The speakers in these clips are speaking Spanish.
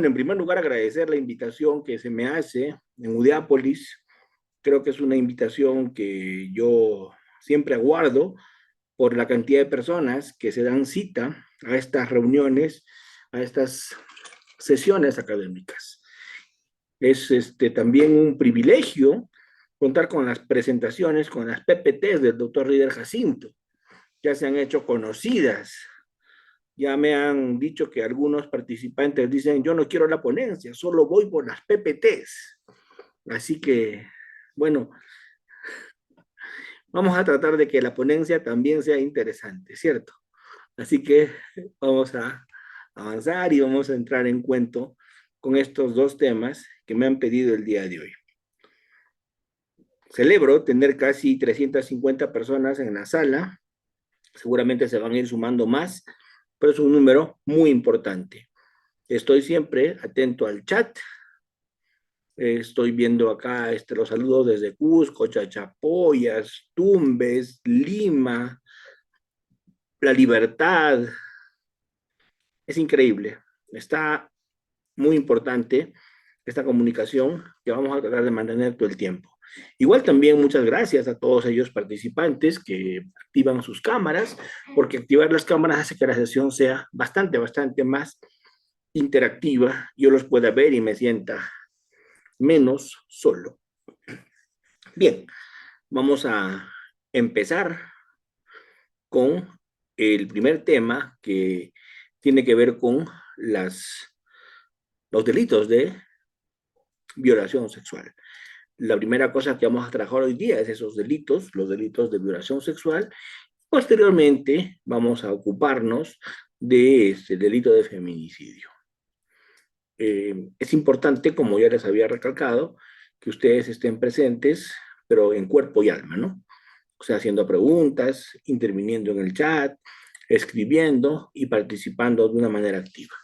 Bueno, en primer lugar, agradecer la invitación que se me hace en Udeápolis. Creo que es una invitación que yo siempre aguardo por la cantidad de personas que se dan cita a estas reuniones, a estas sesiones académicas. Es también un privilegio contar con las presentaciones, con las PPTs del doctor Rider Jacinto. Ya se han hecho conocidas. Ya me han dicho que algunos participantes dicen, yo no quiero la ponencia, solo voy por las PPTs. Así que, bueno, vamos a tratar de que la ponencia también sea interesante, ¿cierto? Así que vamos a avanzar y vamos a entrar en cuento con estos dos temas que me han pedido el día de hoy. Celebro tener casi 350 personas en la sala. Seguramente se van a ir sumando más, pero es un número muy importante. Estoy siempre atento al chat. Estoy viendo acá los saludos desde Cusco, Chachapoyas, Tumbes, Lima, La Libertad. Es increíble. Está muy importante esta comunicación que vamos a tratar de mantener todo el tiempo. Igual también muchas gracias a todos ellos participantes que activan sus cámaras, porque activar las cámaras hace que la sesión sea bastante más interactiva, yo los pueda ver y me sienta menos solo. Bien, vamos a empezar con el primer tema que tiene que ver con los delitos de violación sexual. La primera cosa que vamos a trabajar hoy día es esos delitos, los delitos de violación sexual. Posteriormente vamos a ocuparnos de este delito de feminicidio. Es importante, como ya les había recalcado, que ustedes estén presentes, pero en cuerpo y alma, ¿no? O sea, haciendo preguntas, interviniendo en el chat, escribiendo y participando de una manera activa.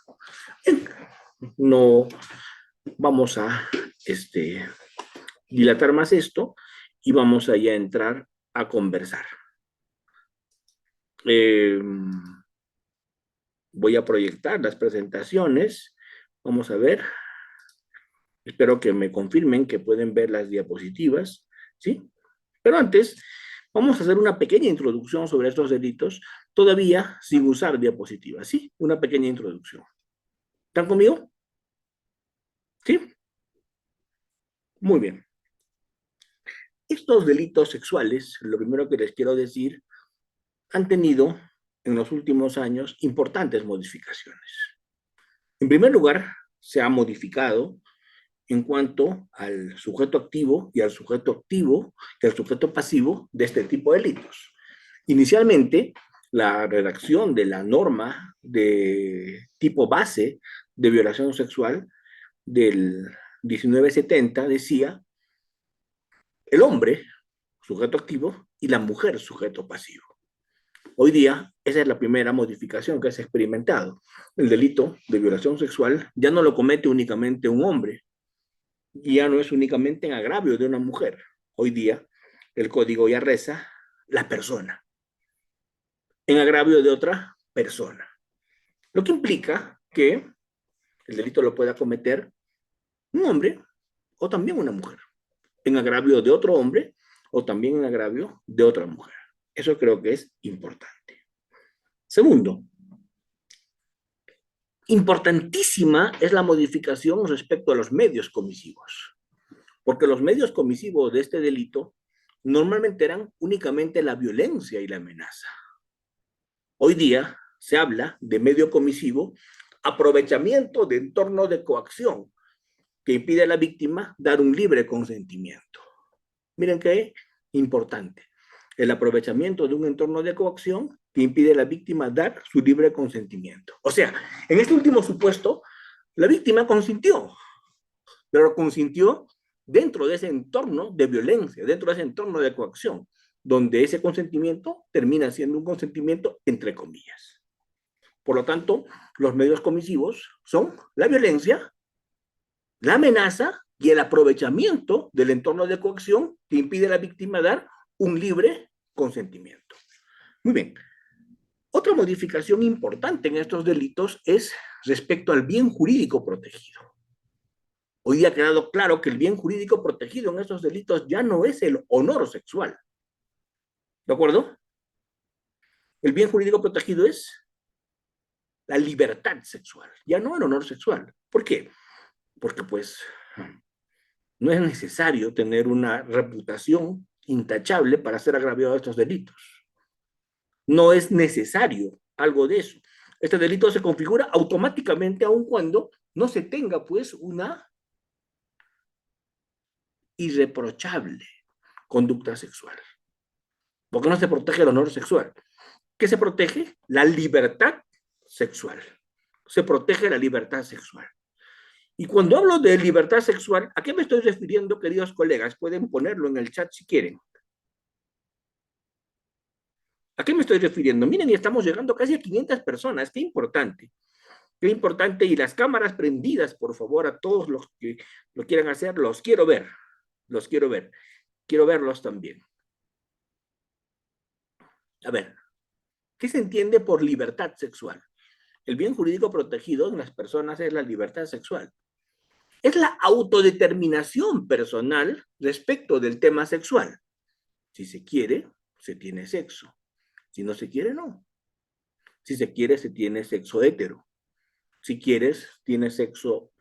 No vamos a dilatar más esto y vamos a ya entrar a conversar. Voy a proyectar las presentaciones. Vamos a ver. Espero que me confirmen que pueden ver las diapositivas, ¿sí? Pero antes, vamos a hacer una pequeña introducción sobre estos delitos, todavía sin usar diapositivas, ¿sí? Una pequeña introducción. ¿Están conmigo? ¿Sí? Muy bien. Estos delitos sexuales, lo primero que les quiero decir, han tenido en los últimos años importantes modificaciones. En primer lugar, se ha modificado en cuanto al sujeto activo y al sujeto pasivo de este tipo de delitos. Inicialmente, la redacción de la norma de tipo base de violación sexual del 1970 decía el hombre, sujeto activo, y la mujer, sujeto pasivo. Hoy día, esa es la primera modificación que se ha experimentado. El delito de violación sexual ya no lo comete únicamente un hombre, y ya no es únicamente en agravio de una mujer. Hoy día, el código ya reza la persona, en agravio de otra persona. Lo que implica que el delito lo pueda cometer un hombre o también una mujer, en agravio de otro hombre o también en agravio de otra mujer. Eso creo que es importante. Segundo, importantísima es la modificación respecto a los medios comisivos, porque los medios comisivos de este delito normalmente eran únicamente la violencia y la amenaza. Hoy día se habla de medio comisivo, aprovechamiento de entorno de coacción que impide a la víctima dar un libre consentimiento. Miren qué importante. El aprovechamiento de un entorno de coacción que impide a la víctima dar su libre consentimiento. O sea, en este último supuesto, la víctima consintió, pero consintió dentro de ese entorno de violencia, dentro de ese entorno de coacción, donde ese consentimiento termina siendo un consentimiento entre comillas. Por lo tanto, los medios comisivos son la violencia, la amenaza y el aprovechamiento del entorno de coacción que impide a la víctima dar un libre consentimiento. Muy bien. Otra modificación importante en estos delitos es respecto al bien jurídico protegido. Hoy día ha quedado claro que el bien jurídico protegido en estos delitos ya no es el honor sexual. ¿De acuerdo? El bien jurídico protegido es la libertad sexual, ya no el honor sexual. ¿Por qué? Porque pues no es necesario tener una reputación intachable para ser agraviado de estos delitos. No es necesario algo de eso. Este delito se configura automáticamente aun cuando no se tenga pues una irreprochable conducta sexual. Porque no se protege el honor sexual. ¿Qué se protege? La libertad sexual. Se protege la libertad sexual. Y cuando hablo de libertad sexual, ¿a qué me estoy refiriendo, queridos colegas? Pueden ponerlo en el chat si quieren. ¿A qué me estoy refiriendo? Miren, ya estamos llegando casi a 500 personas. Qué importante. Qué importante. Y las cámaras prendidas, por favor, a todos los que lo quieran hacer, los quiero ver. Los quiero ver. Quiero verlos también. A ver, ¿qué se entiende por libertad sexual? El bien jurídico protegido en las personas es la libertad sexual. Es la autodeterminación personal respecto del tema sexual. Si se quiere, se tiene sexo. Si no se quiere, no. Si se quiere, se tiene sexo hetero. Si quieres, tienes sexo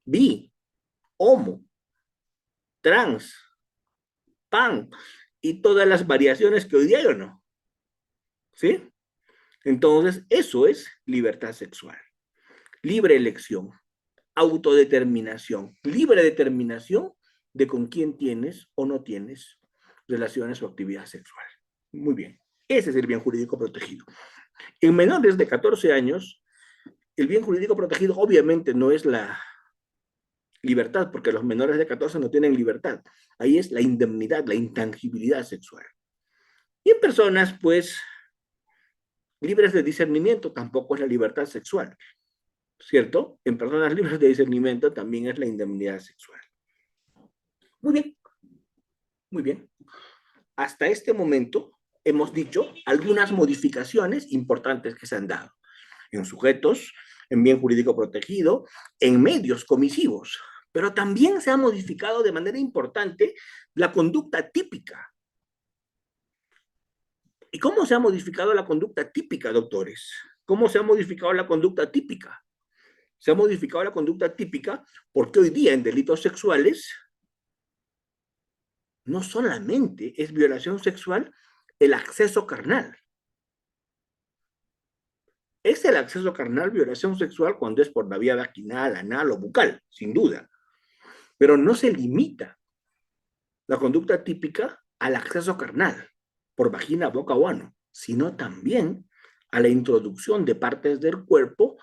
bi, homo, trans, pan y todas las variaciones que hoy día hay o no. ¿Sí? Entonces, eso es libertad sexual. Libre elección, autodeterminación, libre determinación de con quién tienes o no tienes relaciones o actividad sexual. Muy bien. Ese es el bien jurídico protegido. En menores de 14 años, el bien jurídico protegido obviamente no es la libertad, porque los menores de 14 no tienen libertad. Ahí es la indemnidad, la intangibilidad sexual. Y en personas, pues, libres de discernimiento, tampoco es la libertad sexual, ¿cierto? En personas libres de discernimiento también es la indemnidad sexual. Muy bien, muy bien. Hasta este momento hemos dicho algunas modificaciones importantes que se han dado en sujetos, en bien jurídico protegido, en medios comisivos, pero también se ha modificado de manera importante la conducta típica. ¿Y cómo se ha modificado la conducta típica, doctores? ¿Cómo se ha modificado la conducta típica? Se ha modificado la conducta típica porque hoy día en delitos sexuales no solamente es violación sexual el acceso carnal. Es el acceso carnal violación sexual cuando es por la vía vaginal, anal o bucal, sin duda. Pero no se limita la conducta típica al acceso carnal por vagina, boca o ano, sino también a la introducción de partes del cuerpo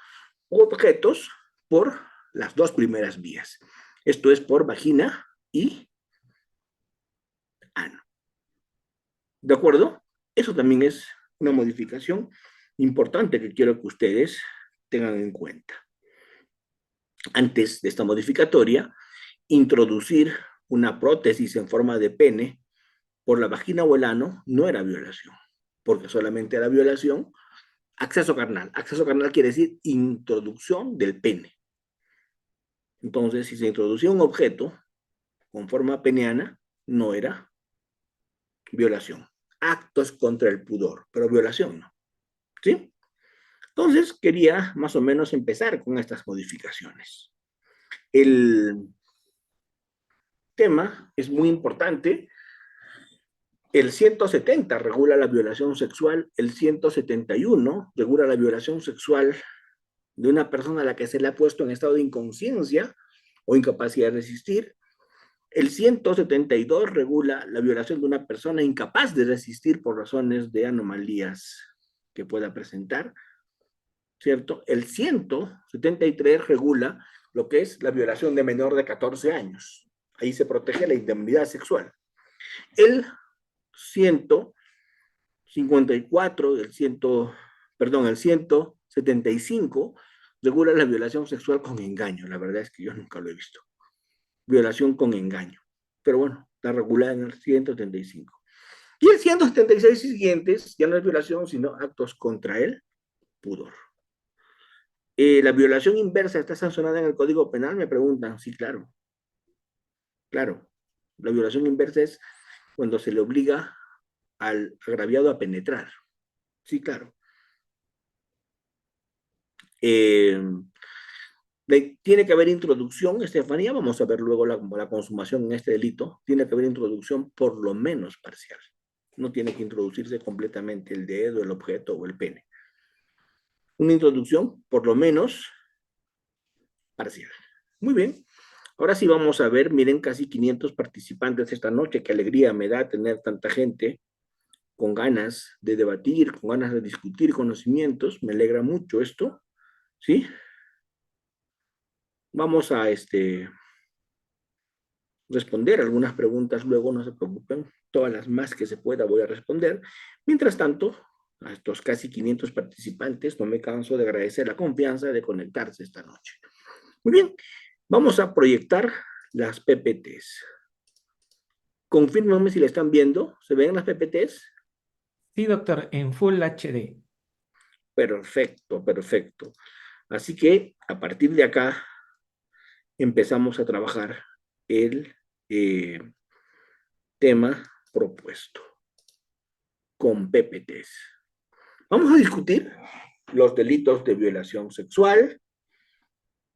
u objetos por las dos primeras vías. Esto es por vagina y ano. ¿De acuerdo? Eso también es una modificación importante que quiero que ustedes tengan en cuenta. Antes de esta modificatoria, introducir una prótesis en forma de pene por la vagina o el ano no era violación, porque solamente era violación acceso carnal. Acceso carnal quiere decir introducción del pene. Entonces, si se introducía un objeto con forma peniana, no era violación. Actos contra el pudor, pero violación no. ¿Sí? Entonces, quería más o menos empezar con estas modificaciones. El tema es muy importante. El 170 regula la violación sexual, el 171 regula la violación sexual de una persona a la que se le ha puesto en estado de inconsciencia o incapacidad de resistir. El 172 regula la violación de una persona incapaz de resistir por razones de anomalías que pueda presentar, ¿cierto? El 173 regula lo que es la violación de menor de 14 años. Ahí se protege la indemnidad sexual. El 154, el 175 regula la violación sexual con engaño. La verdad es que yo nunca lo he visto. Violación con engaño. Pero bueno, está regulada en el 175. Y el 176 siguientes ya no es violación, sino actos contra el pudor. ¿La violación inversa está sancionada en el Código Penal? Me preguntan. Sí, claro, claro. La violación inversa es cuando se le obliga al agraviado a penetrar. Sí, claro. Eh, tiene que haber introducción, Estefanía, vamos a ver luego la consumación en este delito, tiene que haber introducción por lo menos parcial. No tiene que introducirse completamente el dedo, el objeto o el pene. Una introducción por lo menos parcial. Muy bien. Ahora sí vamos a ver, miren, casi 500 participantes esta noche. Qué alegría me da tener tanta gente con ganas de debatir, con ganas de discutir conocimientos. Me alegra mucho esto, ¿sí? Vamos a responder algunas preguntas luego, no se preocupen. Todas las más que se pueda voy a responder. Mientras tanto, a estos casi 500 participantes, no me canso de agradecer la confianza de conectarse esta noche. Muy bien, vamos a proyectar las PPTs. Confírmame si la están viendo. ¿Se ven las PPTs? Sí, doctor, en Full HD. Perfecto, perfecto. Así que a partir de acá empezamos a trabajar el tema propuesto con PPTs. Vamos a discutir los delitos de violación sexual.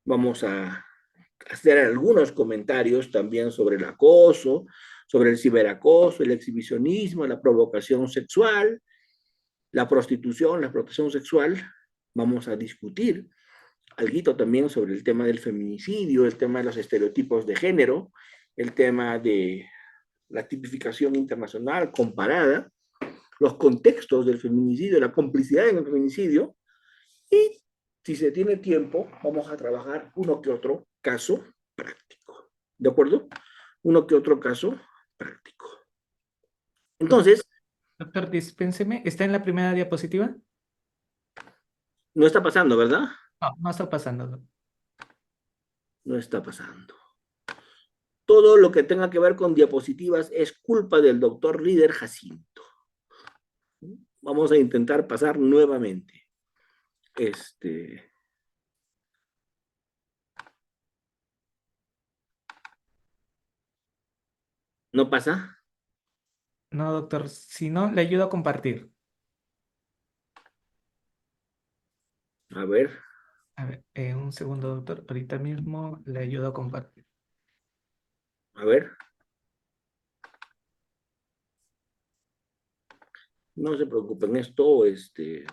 Vamos a hacer algunos comentarios también sobre el acoso, sobre el ciberacoso, el exhibicionismo, la provocación sexual, la prostitución, la explotación sexual. Vamos a discutir algo también sobre el tema del feminicidio, el tema de los estereotipos de género, el tema de la tipificación internacional comparada, los contextos del feminicidio, la complicidad en el feminicidio, y si se tiene tiempo, vamos a trabajar uno que otro caso práctico. ¿De acuerdo? Uno que otro caso práctico. Entonces, Doctor, dispénseme, ¿está en la primera diapositiva? no está pasando, ¿verdad? No, no está pasando, doctor. No está pasando. Todo lo que tenga que ver con diapositivas es culpa del doctor líder Jacinto. Vamos a intentar pasar nuevamente. ¿No pasa? No, doctor, si no, le ayudo a compartir. A ver, A ver, un segundo, doctor. Ahorita mismo le ayudo a compartir. a ver. No se preocupen, esto, Ahí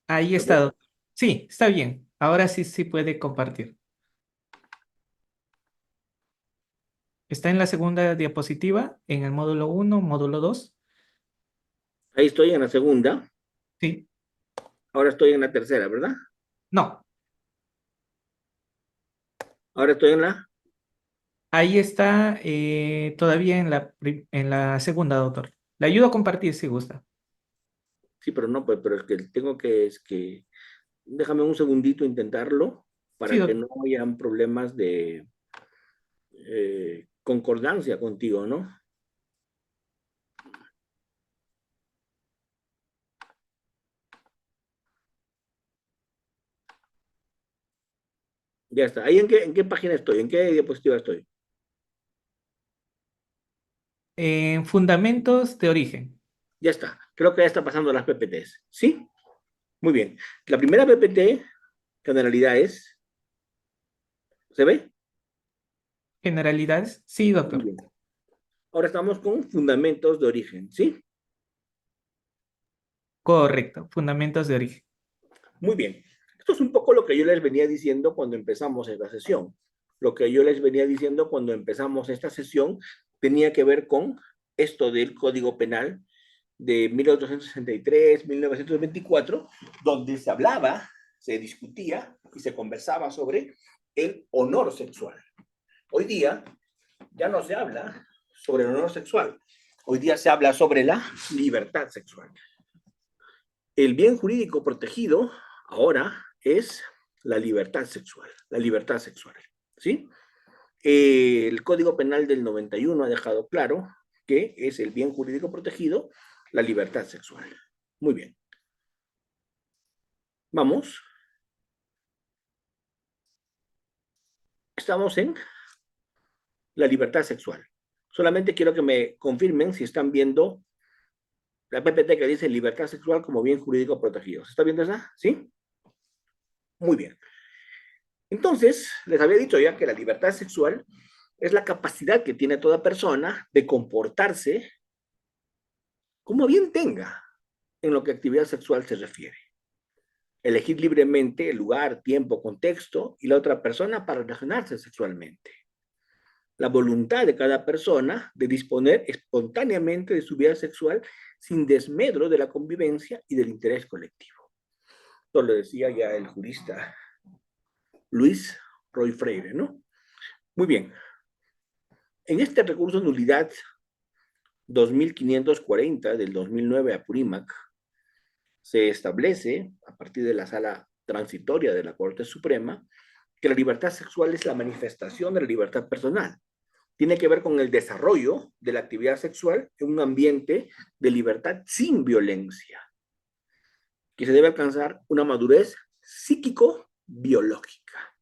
a ver, está, doctor. Sí, está bien. Ahora sí, sí puede compartir. Está en la segunda diapositiva, en el módulo 1, módulo 2. ahí estoy en la segunda, Sí, ahora estoy en la tercera, ¿verdad? no. Ahora estoy en la, Ahí está todavía en la segunda, doctor. Le ayudo a compartir si gusta. sí, pero no, pues, pero es que tengo que, déjame un segundito intentarlo Sí, para que doctor. no hayan problemas de concordancia contigo, ¿no? Ya está. ¿Ahí en qué página estoy? ¿En qué diapositiva estoy? En fundamentos de origen. Ya está. Creo que ya está pasando las PPTs. ¿Sí? Muy bien. La primera PPT, generalidades, ¿se ve? Generalidades. Sí, Muy doctor. bien. Ahora estamos con fundamentos de origen, ¿sí? Correcto. Fundamentos de origen. Muy bien. Esto es un poco lo que yo les venía diciendo cuando empezamos esta sesión. Lo que yo les venía diciendo cuando empezamos esta sesión tenía que ver con esto del Código Penal de 1863, 1924, donde se hablaba, se discutía y se conversaba sobre el honor sexual. Hoy día ya no se habla sobre el honor sexual. Hoy día se habla sobre la libertad sexual. El bien jurídico protegido ahora es la libertad sexual, ¿sí? El Código Penal del 91 ha dejado claro que es el bien jurídico protegido la libertad sexual. Muy bien. Vamos. Estamos en la libertad sexual. Solamente quiero que me confirmen si están viendo la PPT que dice libertad sexual como bien jurídico protegido. ¿Se está viendo esa? ¿Sí? Muy bien. Entonces, les había dicho ya que la libertad sexual es la capacidad que tiene toda persona de comportarse como bien tenga en lo que actividad sexual se refiere. Elegir libremente el lugar, tiempo, contexto y la otra persona para relacionarse sexualmente. La voluntad de cada persona de disponer espontáneamente de su vida sexual sin desmedro de la convivencia y del interés colectivo. Esto lo decía ya el jurista Luis Roy Freire, ¿no? Muy bien. En este recurso nulidad 2540 del 2009 Apurímac, se establece, a partir de la sala transitoria de la Corte Suprema, que la libertad sexual es la manifestación de la libertad personal. Tiene que ver con el desarrollo de la actividad sexual en un ambiente de libertad sin violencia, que se debe alcanzar una madurez psíquico-biológica.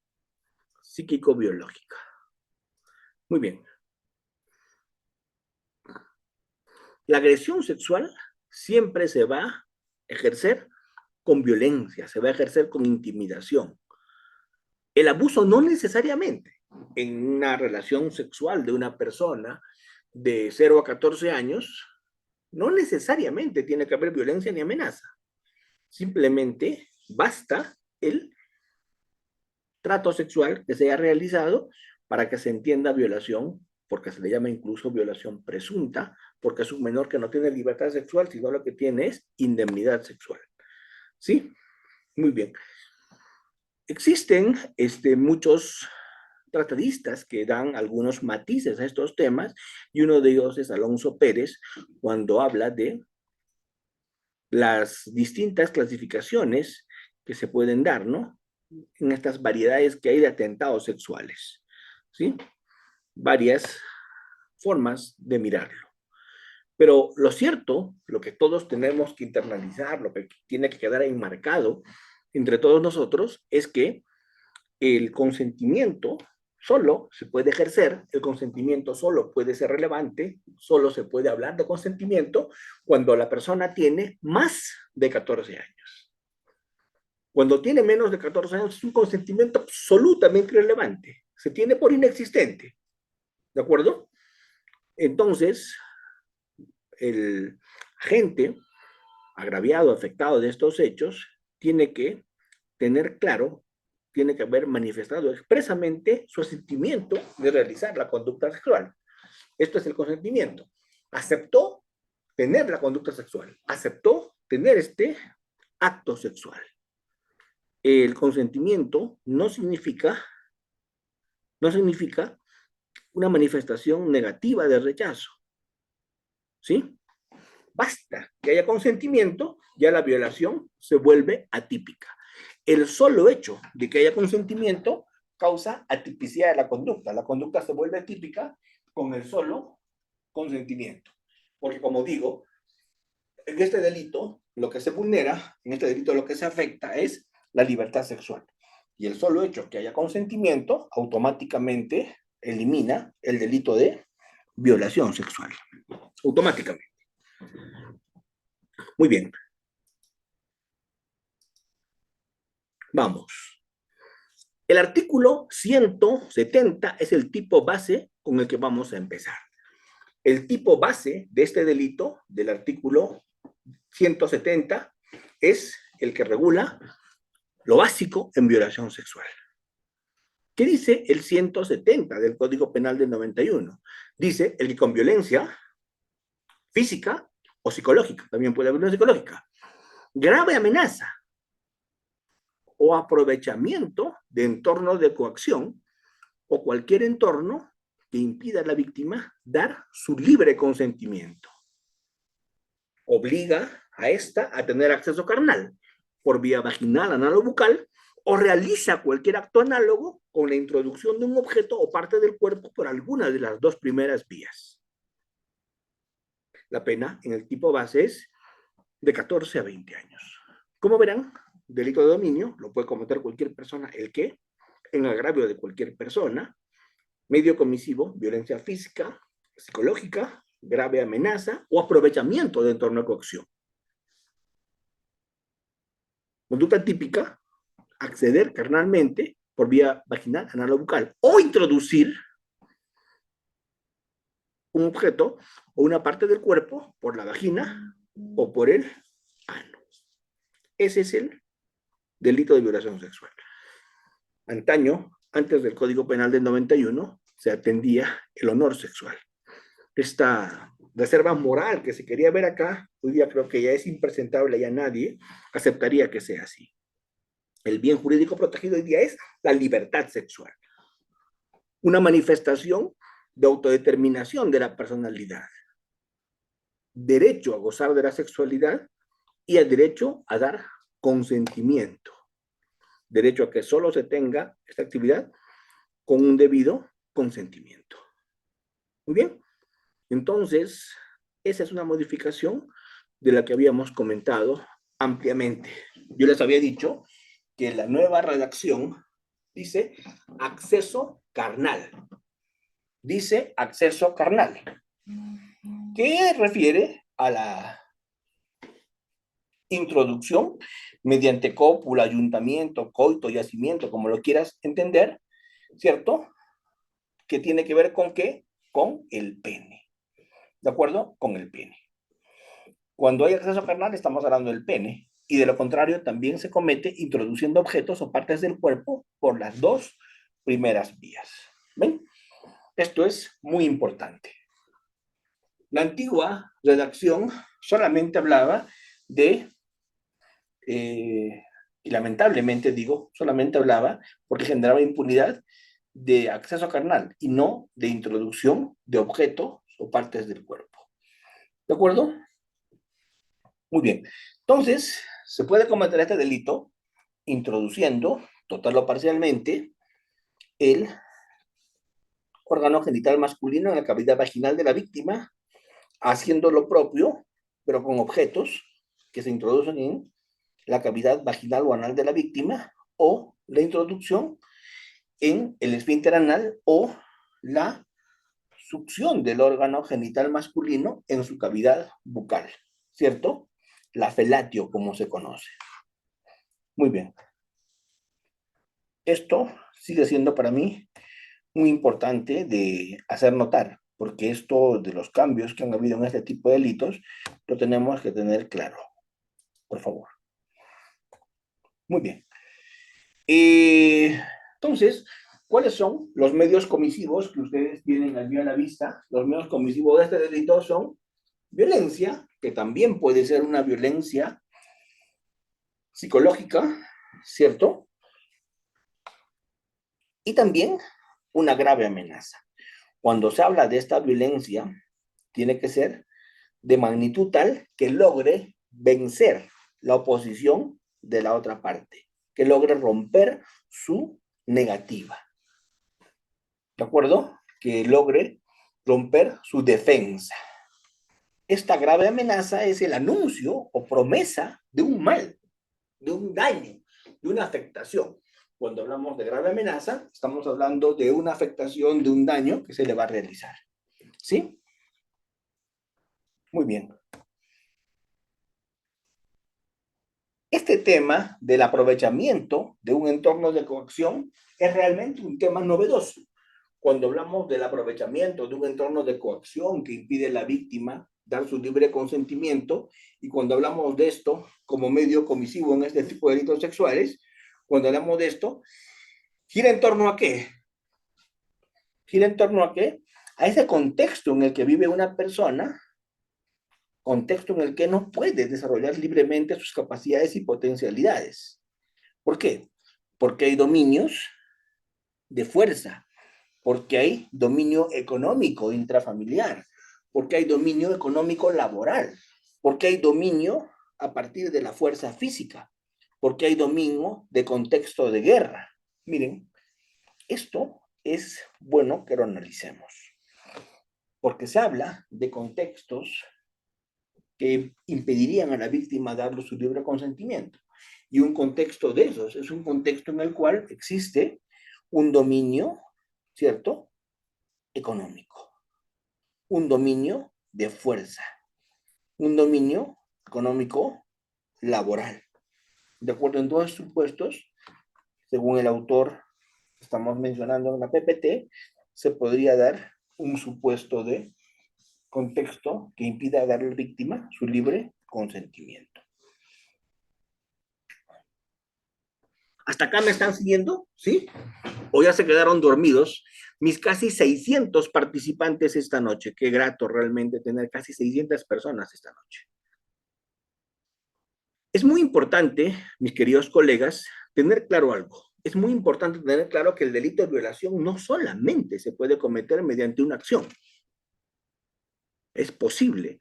Psíquico-biológica. Muy bien. La agresión sexual siempre se va a ejercer con violencia, se va a ejercer con intimidación. El abuso no necesariamente en una relación sexual de una persona de 0 a 14 años, no necesariamente tiene que haber violencia ni amenaza. Simplemente basta el trato sexual que se haya realizado para que se entienda violación, porque se le llama incluso violación presunta, porque es un menor que no tiene libertad sexual, sino lo que tiene es indemnidad sexual. ¿Sí? Muy bien. Existen muchos tratadistas que dan algunos matices a estos temas, y uno de ellos es Alonso Pérez, cuando habla de las distintas clasificaciones que se pueden dar, ¿no? En estas variedades que hay de atentados sexuales, ¿sí? Varias formas de mirarlo. Pero lo cierto, lo que todos tenemos que internalizar, lo que tiene que quedar enmarcado entre todos nosotros, es que el consentimiento solo se puede ejercer, el consentimiento solo puede ser relevante, solo se puede hablar de consentimiento cuando la persona tiene más de 14 años. Cuando tiene menos de 14 años es un consentimiento absolutamente irrelevante, se tiene por inexistente, ¿de acuerdo? Entonces, el agente agraviado, afectado de estos hechos, tiene que tener claro, tiene que haber manifestado expresamente su sentimiento de realizar la conducta sexual. Esto es el consentimiento. Aceptó tener la conducta sexual, aceptó tener este acto sexual. El consentimiento no significa una manifestación negativa de rechazo, ¿sí? Basta que haya consentimiento, ya la violación se vuelve atípica. El solo hecho de que haya consentimiento causa atipicidad de la conducta. La conducta se vuelve atípica con el solo consentimiento. Porque como digo, en este delito lo que se vulnera, en este delito lo que se afecta es la libertad sexual. Y el solo hecho que haya consentimiento automáticamente elimina el delito de violación sexual. Automáticamente. Muy bien. Vamos. El artículo 170 es el tipo base con el que vamos a empezar. El tipo base de este delito, del artículo 170, es el que regula lo básico en violación sexual. ¿Qué dice el 170 del Código Penal del 91? Dice el que con violencia física o psicológica, también puede haber una psicológica, grave amenaza o aprovechamiento de entorno de coacción o cualquier entorno que impida a la víctima dar su libre consentimiento. Obliga a esta a tener acceso carnal por vía vaginal, anal o bucal, o realiza cualquier acto análogo con la introducción de un objeto o parte del cuerpo por alguna de las dos primeras vías. La pena en el tipo base es de 14 a 20 años. Como verán, delito de dominio lo puede cometer cualquier persona, el que, en agravio de cualquier persona, medio comisivo, violencia física, psicológica, grave amenaza o aprovechamiento de entorno de coacción. Conducta típica, acceder carnalmente por vía vaginal, anal o bucal, o introducir un objeto o una parte del cuerpo por la vagina o por el ano. Ese es el delito de violación sexual. Antaño, antes del Código Penal del 91, se atendía el honor sexual. Esta reserva moral que se quería ver acá, hoy día creo que ya es impresentable, ya nadie aceptaría que sea así. El bien jurídico protegido hoy día es la libertad sexual, una manifestación de autodeterminación de la personalidad, derecho a gozar de la sexualidad y el derecho a dar consentimiento, derecho a que solo se tenga esta actividad con un debido consentimiento. Muy bien, entonces esa es una modificación de la que habíamos comentado ampliamente. Yo les había dicho que la nueva redacción dice acceso carnal. Dice acceso carnal, que refiere a la introducción mediante cópula, ayuntamiento, coito, yacimiento, como lo quieras entender, ¿cierto? Que tiene que ver con qué? Con el pene. ¿De acuerdo? Con el pene. Cuando hay acceso carnal estamos hablando del pene, y de lo contrario también se comete introduciendo objetos o partes del cuerpo por las dos primeras vías. ¿Ven? Esto es muy importante. La antigua redacción solamente hablaba de, y lamentablemente digo, solamente hablaba porque generaba impunidad de acceso carnal y no de introducción de objetos o partes del cuerpo. ¿De acuerdo? Muy bien. Entonces, se puede cometer este delito introduciendo, total o parcialmente, el órgano genital masculino en la cavidad vaginal de la víctima, haciendo lo propio, pero con objetos que se introducen en la cavidad vaginal o anal de la víctima, o la introducción en el esfínter anal o la succión del órgano genital masculino en su cavidad bucal, ¿cierto? La felatio, como se conoce. Muy bien. Esto sigue siendo para mí muy importante de hacer notar, porque esto de los cambios que han habido en este tipo de delitos, lo tenemos que tener claro, por favor. Muy bien. Entonces, ¿cuáles son los medios comisivos que ustedes tienen allí a la vista? Los medios comisivos de este delito son violencia, que también puede ser una violencia psicológica, ¿cierto? Y también una grave amenaza. Cuando se habla de esta violencia, tiene que ser de magnitud tal que logre vencer la oposición de la otra parte, que logre romper su negativa. ¿De acuerdo? Que logre romper su defensa. Esta grave amenaza es el anuncio o promesa de un mal, de un daño, de una afectación. Cuando hablamos de grave amenaza, estamos hablando de una afectación, de un daño que se le va a realizar. ¿Sí? Muy bien. Este tema del aprovechamiento de un entorno de coacción es realmente un tema novedoso. Cuando hablamos del aprovechamiento de un entorno de coacción que impide a la víctima dar su libre consentimiento, y cuando hablamos de esto como medio comisivo en este tipo de delitos sexuales, cuando hablamos de esto, ¿gira en torno a qué? ¿Gira en torno a qué? A ese contexto en el que vive una persona, contexto en el que no puede desarrollar libremente sus capacidades y potencialidades. ¿Por qué? Porque hay dominios de fuerza, porque hay dominio económico intrafamiliar, porque hay dominio económico laboral, porque hay dominio a partir de la fuerza física, porque hay dominio de contexto de guerra. Miren, esto es bueno que lo analicemos, porque se habla de contextos que impedirían a la víctima darle su libre consentimiento. Y un contexto de esos es un contexto en el cual existe un dominio, ¿cierto?, económico, un dominio de fuerza, un dominio económico laboral. De acuerdo en todos estos supuestos, según el autor que estamos mencionando en la PPT, se podría dar un supuesto de contexto que impida darle a la víctima su libre consentimiento. ¿Hasta acá me están siguiendo? ¿Sí? ¿O ya se quedaron dormidos? Mis casi 600 participantes esta noche. Qué grato realmente tener casi 600 personas esta noche. Es muy importante, mis queridos colegas, tener claro algo. Es muy importante tener claro que el delito de violación no solamente se puede cometer mediante una acción. Es posible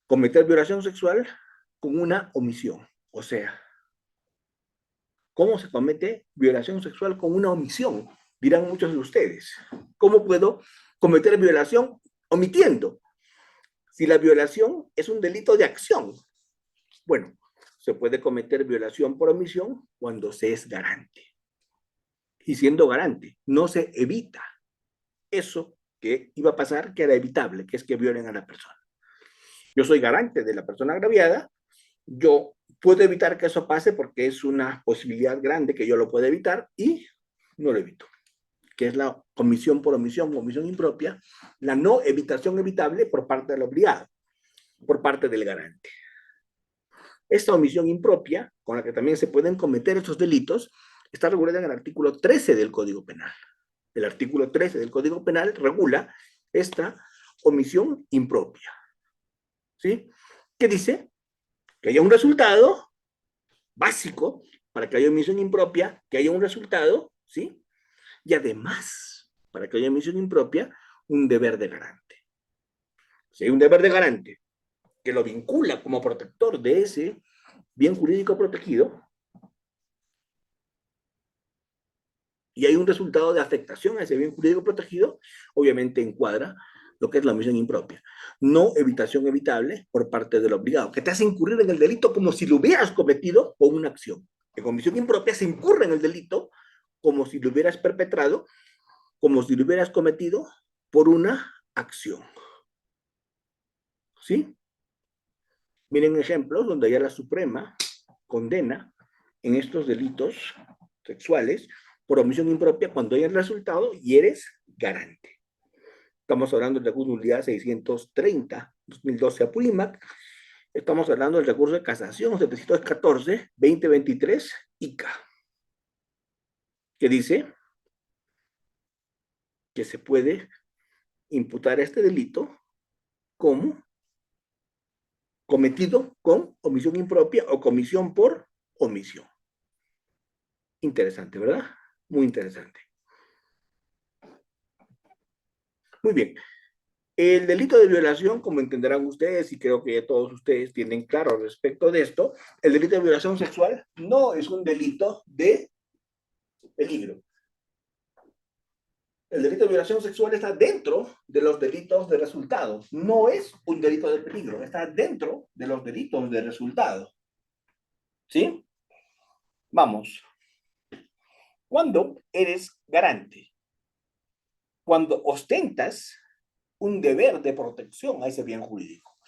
cometer violación sexual con una omisión. O sea, ¿cómo se comete violación sexual con una omisión? Dirán muchos de ustedes. ¿Cómo puedo cometer violación omitiendo? Si la violación es un delito de acción. Bueno, se puede cometer violación por omisión cuando se es garante. Y siendo garante, no se evita eso que iba a pasar, que era evitable, que es que violen a la persona. Yo soy garante de la persona agraviada, yo puedo evitar que eso pase porque es una posibilidad grande que yo lo pueda evitar y no lo evito, que es la omisión por omisión, omisión impropia, la no evitación evitable por parte del obligado, por parte del garante. Esta omisión impropia, con la que también se pueden cometer estos delitos, está regulada en el artículo 13 del Código Penal. El artículo 13 del Código Penal regula esta omisión impropia. ¿Sí? ¿Qué dice? Que haya un resultado básico para que haya omisión impropia, que haya un resultado, ¿sí? Y además, para que haya omisión impropia, un deber de garante. Si hay un deber de garante que lo vincula como protector de ese bien jurídico protegido, y hay un resultado de afectación a ese bien jurídico protegido, obviamente encuadra lo que es la omisión impropia. No evitación evitable por parte del obligado, que te hace incurrir en el delito como si lo hubieras cometido con una acción. En omisión impropia se incurre en el delito como si lo hubieras perpetrado, como si lo hubieras cometido por una acción. ¿Sí? Miren ejemplos donde ya la Suprema condena en estos delitos sexuales por omisión impropia cuando hay el resultado y eres garante. Estamos hablando del recurso de nulidad 630, 2012 Apurímac. Estamos hablando del recurso de casación 714, 2023 ICA, que dice que se puede imputar este delito como cometido con omisión impropia o comisión por omisión. Interesante, ¿verdad? Muy interesante. Muy bien. El delito de violación, como entenderán ustedes, y creo que todos ustedes tienen claro respecto de esto, el delito de violación sexual no es un delito de peligro. El delito de violación sexual está dentro de los delitos de resultado. No es un delito de peligro, está dentro de los delitos de resultado. ¿Sí? Vamos. ¿Cuándo eres garante? Cuando ostentas un deber de protección a ese bien jurídico.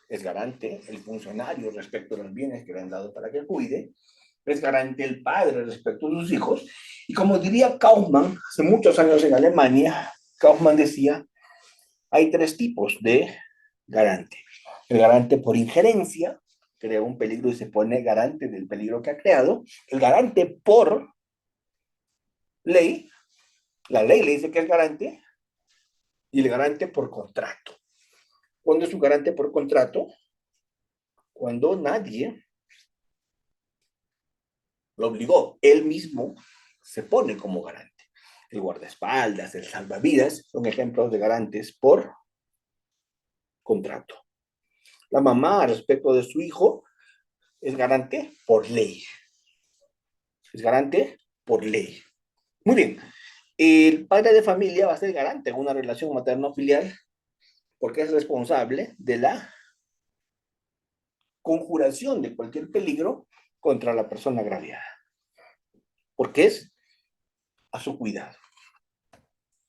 Es garante el funcionario respecto a los bienes que le han dado para que cuide, es garante el padre respecto a sus hijos, y como diría Kaufmann, hace muchos años en Alemania, Kaufmann decía, hay tres tipos de garante. El garante por injerencia, crea un peligro y se pone garante del peligro que ha creado. El garante por ley, la ley le dice que es garante, y el garante por contrato. ¿Cuándo es un garante por contrato? Cuando nadie lo obligó, él mismo se pone como garante. El guardaespaldas, el salvavidas, son ejemplos de garantes por contrato. La mamá, respecto de su hijo, es garante por ley. Es garante por ley. Muy bien. El padre de familia va a ser garante en una relación materno-filial porque es responsable de la conjuración de cualquier peligro contra la persona agraviada, porque es a su cuidado.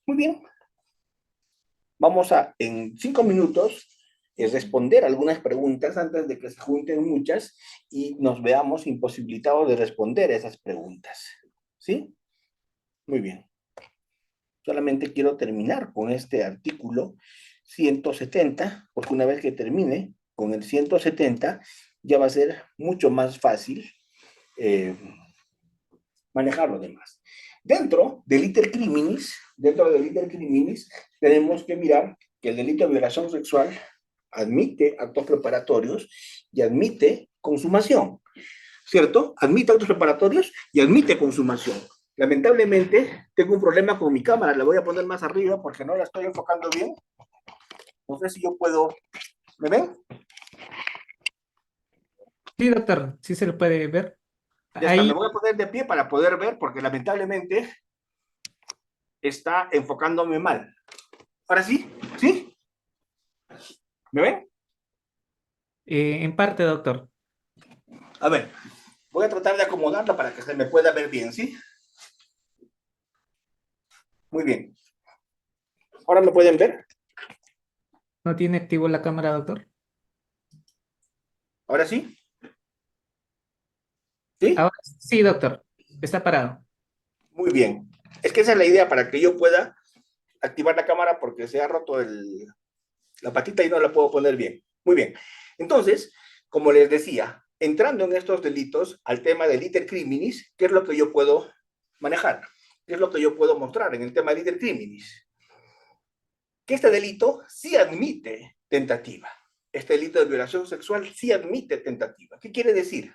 Muy bien, vamos a en 5 minutos responder algunas preguntas antes de que se junten muchas y nos veamos imposibilitados de responder esas preguntas. ¿Sí? Muy bien. Solamente quiero terminar con este artículo 170, porque una vez que termine con el 170, ya va a ser mucho más fácil eh, manejar lo demás. Dentro del iter criminis, tenemos que mirar que el delito de violación sexual admite actos preparatorios y admite consumación, ¿cierto? Admite actos preparatorios y admite consumación. Lamentablemente, tengo un problema con mi cámara, la voy a poner más arriba porque no la estoy enfocando bien. No sé si yo puedo, ¿me ven? Sí, doctor, sí se lo puede ver. Ya está, me Ahí, voy a poner de pie para poder ver porque lamentablemente está enfocándome mal. Ahora sí, ¿sí? ¿Me ven? en parte, doctor. A ver, voy a tratar de acomodarla para que se me pueda ver bien, ¿sí? Muy bien. ¿Ahora me pueden ver? ¿No tiene activo la cámara, doctor? ¿Ahora sí? ¿Sí? Ahora sí, doctor. Está parado. Muy bien. Es que esa es la idea para que yo pueda activar la cámara porque se ha roto la patita y no la puedo poner bien. Muy bien. Entonces, como les decía, entrando en estos delitos al tema del iter criminis, ¿qué es lo que yo puedo manejar? ¿Qué es lo que yo puedo mostrar en el tema del iter criminis? Que este delito sí admite tentativa. Este delito de violación sexual sí admite tentativa. ¿Qué quiere decir?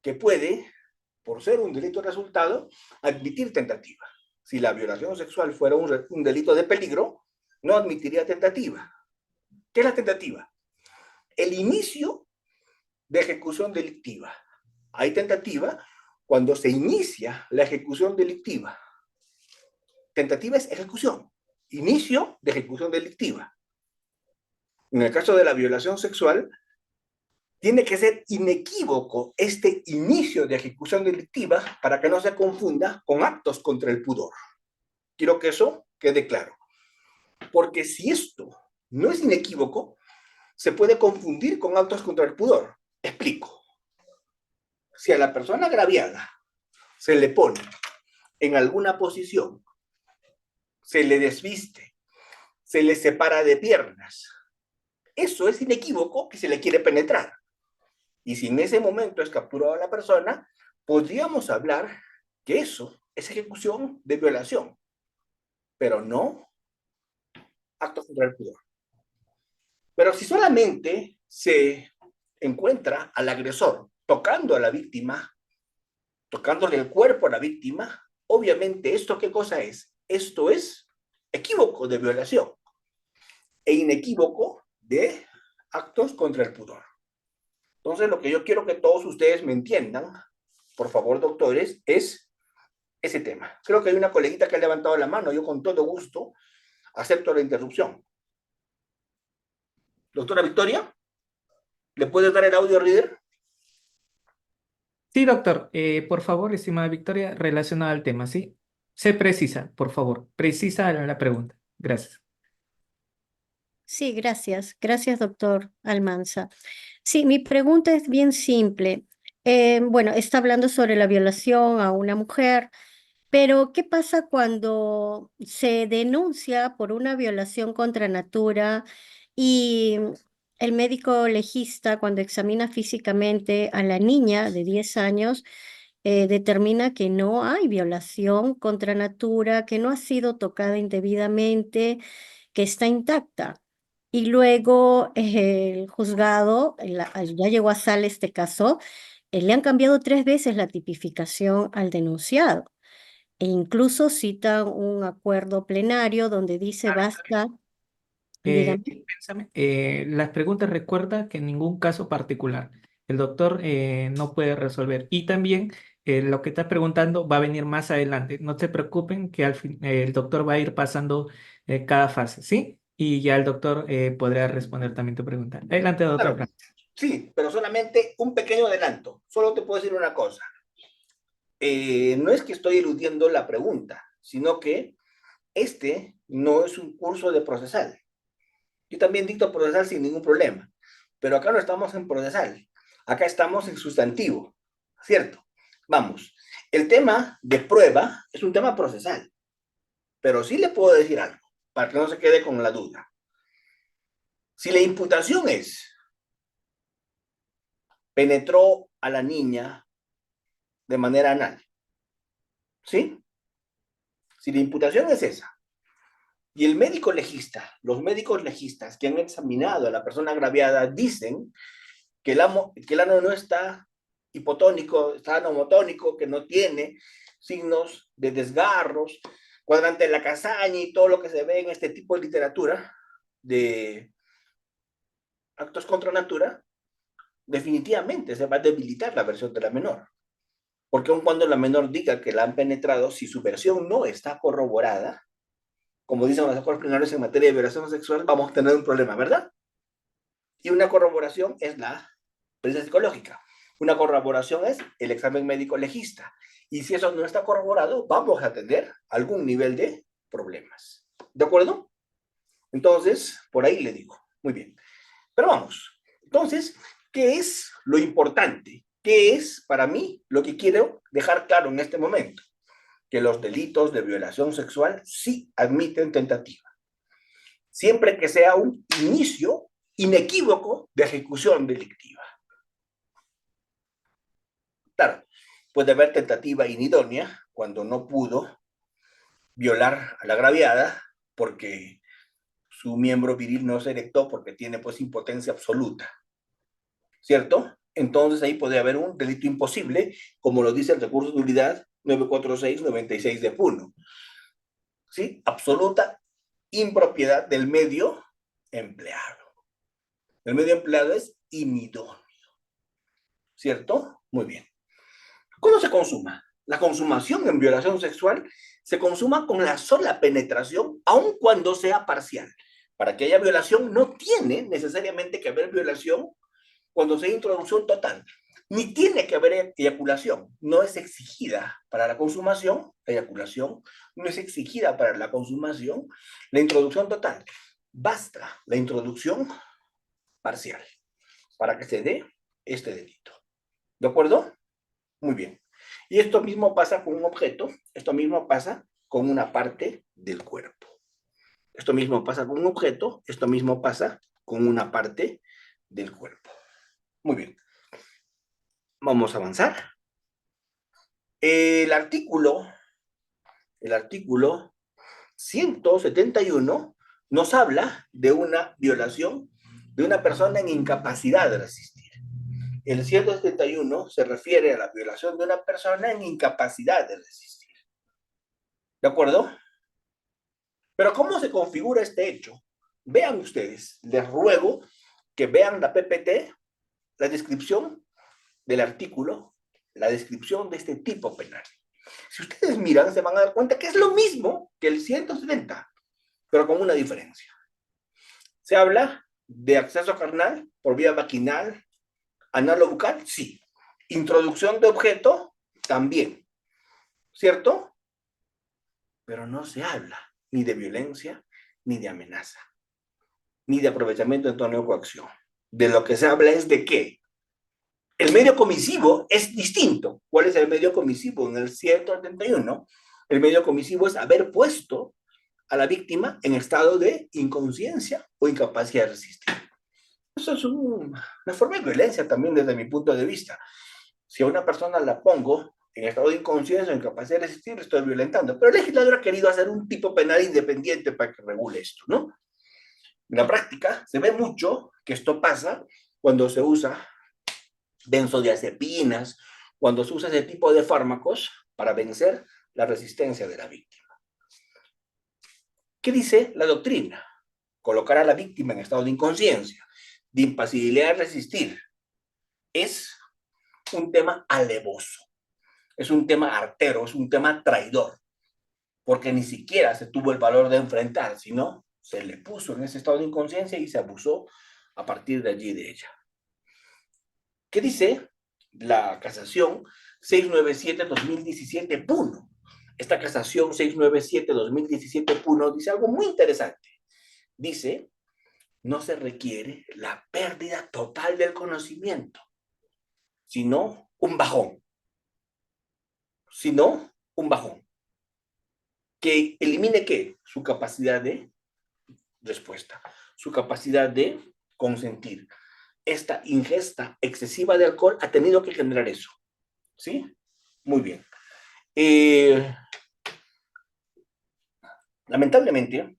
Que puede, por ser un delito de resultado, admitir tentativa. Si la violación sexual fuera un delito de peligro, no admitiría tentativa. ¿Qué es la tentativa? El inicio de ejecución delictiva. Hay tentativa cuando se inicia la ejecución delictiva. Tentativa es ejecución, inicio de ejecución delictiva. En el caso de la violación sexual, tiene que ser inequívoco este inicio de ejecución delictiva para que no se confunda con actos contra el pudor. Quiero que eso quede claro. Porque si esto no es inequívoco, se puede confundir con actos contra el pudor. Explico. Si a la persona agraviada se le pone en alguna posición, se le desviste, se le separa de piernas, eso es inequívoco que se le quiere penetrar. Y si en ese momento es capturada la persona, podríamos hablar que eso es ejecución de violación, pero no acto contra el pudor. Pero si solamente se encuentra al agresor tocando a la víctima, tocándole el cuerpo a la víctima, obviamente, ¿esto qué cosa es? Esto es equívoco de violación e inequívoco de actos contra el pudor. Entonces, lo que yo quiero que todos ustedes me entiendan, por favor, doctores, es ese tema. Creo que hay una coleguita que ha levantado la mano. Yo con todo gusto acepto la interrupción. Doctora Victoria, ¿le puedes dar el audio reader? Sí, doctor. Por favor, estimada Victoria, relacionada al tema, ¿sí? Se precisa, por favor. Precisa la pregunta. Gracias. Sí, gracias. Gracias, doctor Almanza. Sí, mi pregunta es bien simple. Bueno, está hablando sobre la violación a una mujer, pero ¿qué pasa cuando se denuncia por una violación contra natura y el médico legista, cuando examina físicamente a la niña de 10 años, determina que no hay violación contra natura, que no ha sido tocada indebidamente, que está intacta? Y luego el juzgado, ya llegó a sala este caso, le han cambiado 3 veces la tipificación al denunciado. E incluso citan un acuerdo plenario donde dice basta, dígame. Las preguntas recuerda que en ningún caso particular. el doctor no puede resolver. Y también lo que está preguntando va a venir más adelante. No se preocupen que al fin, el doctor va a ir pasando cada fase, ¿sí? Y ya el doctor podrá responder también tu pregunta. Adelante, doctor. Claro, sí, pero solamente un pequeño adelanto. Solo te puedo decir una cosa. No es que estoy eludiendo la pregunta, sino que este no es un curso de procesal. Yo también dicto procesal sin ningún problema, pero acá no estamos en procesal, acá estamos en sustantivo, ¿cierto? Vamos, el tema de prueba es un tema procesal, pero sí le puedo decir algo, para que no se quede con la duda. Si la imputación es, penetró a la niña de manera anal, ¿sí? Si la imputación es esa, y el médico legista, los médicos legistas que han examinado a la persona agraviada dicen que el ano no está hipotónico, está anomotónico, que no tiene signos de desgarros, cuadrante de la casaña y todo lo que se ve en este tipo de literatura de actos contra natura, definitivamente se va a debilitar la versión de la menor. Porque aun cuando la menor diga que la han penetrado, si su versión no está corroborada, como dicen los acuerdos plenarios en materia de violación sexual, vamos a tener un problema, ¿verdad? Y una corroboración es la pericia psicológica. Una corroboración es el examen médico legista. Y si eso no está corroborado, vamos a tener algún nivel de problemas. ¿De acuerdo? Entonces, por ahí le digo. Muy bien. Pero vamos. Entonces, ¿qué es lo importante? ¿Qué es para mí lo que quiero dejar claro en este momento? Que los delitos de violación sexual sí admiten tentativa. Siempre que sea un inicio inequívoco de ejecución delictiva. Claro, puede haber tentativa inidónea cuando no pudo violar a la agraviada porque su miembro viril no se erectó porque tiene pues impotencia absoluta, ¿cierto? Entonces ahí puede haber un delito imposible, como lo dice el recurso de nulidad 946-96 de Puno, ¿sí? Absoluta impropiedad del medio empleado. El medio empleado es inidóneo, ¿cierto? Muy bien. ¿Cómo se consuma? La consumación en violación sexual se consuma con la sola penetración, aun cuando sea parcial. Para que haya violación no tiene necesariamente que haber violación cuando sea introducción total. Ni tiene que haber eyaculación. No es exigida para la consumación, la eyaculación. No es exigida para la consumación, la introducción total. Basta la introducción parcial para que se dé este delito. ¿De acuerdo? Muy bien. Y esto mismo pasa con un objeto, esto mismo pasa con una parte del cuerpo. Esto mismo pasa con un objeto, esto mismo pasa con una parte del cuerpo. Muy bien. Vamos a avanzar. El artículo 171 nos habla de una violación de una persona en incapacidad de resistir. El 171 se refiere a la violación de una persona en incapacidad de resistir. ¿De acuerdo? Pero ¿cómo se configura este hecho? Vean ustedes, les ruego que vean la PPT, la descripción del artículo, la descripción de este tipo penal. Si ustedes miran, se van a dar cuenta que es lo mismo que el 170, pero con una diferencia. Se habla de acceso carnal por vía vaginal, anal o bucal, sí. Introducción de objeto, también. ¿Cierto? Pero no se habla ni de violencia, ni de amenaza, ni de aprovechamiento de tono de coacción. De lo que se habla es de qué. El medio comisivo es distinto. ¿Cuál es el medio comisivo? En el 171, el medio comisivo es haber puesto a la víctima en estado de inconsciencia o incapacidad de resistir. Eso es una forma de violencia también desde mi punto de vista. Si a una persona la pongo en estado de inconsciencia o incapacidad de resistir, estoy violentando. Pero el legislador ha querido hacer un tipo penal independiente para que regule esto, ¿no? En la práctica se ve mucho que esto pasa cuando se usa benzodiazepinas, cuando se usa ese tipo de fármacos para vencer la resistencia de la víctima. ¿Qué dice la doctrina? Colocar a la víctima en estado de inconsciencia, de impasibilidad de resistir, es un tema alevoso, es un tema artero, es un tema traidor, porque ni siquiera se tuvo el valor de enfrentar, sino se le puso en ese estado de inconsciencia y se abusó a partir de allí de ella. ¿Qué dice la casación 697-2017 Puno? Esta casación 697-2017 Puno dice algo muy interesante. Dice, no se requiere la pérdida total del conocimiento, sino un bajón. Sino un bajón. Que elimine, ¿qué? Su capacidad de respuesta, su capacidad de consentir. Esta ingesta excesiva de alcohol ha tenido que generar eso. ¿Sí? Muy bien. Lamentablemente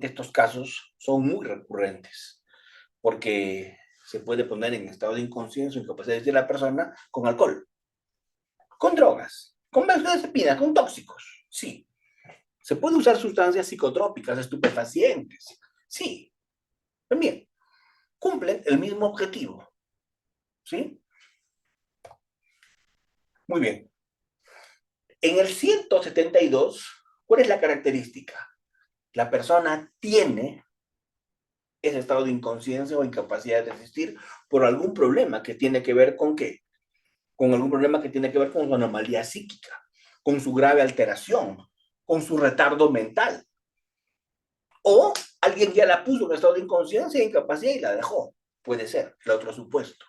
estos casos son muy recurrentes porque se puede poner en estado de inconsciencia o incapacidad de la persona con alcohol, con drogas, con benzodiazepinas, con tóxicos. Sí. Se puede usar sustancias psicotrópicas, estupefacientes. Sí. También cumplen el mismo objetivo. ¿Sí? Muy bien. En el 172, ¿cuál es la característica? La persona tiene ese estado de inconsciencia o incapacidad de existir por algún problema que tiene que ver con ¿qué? Con algún problema que tiene que ver con su anomalía psíquica, con su grave alteración, con su retardo mental. O alguien ya la puso en estado de inconsciencia e incapacidad y la dejó. Puede ser, el otro supuesto.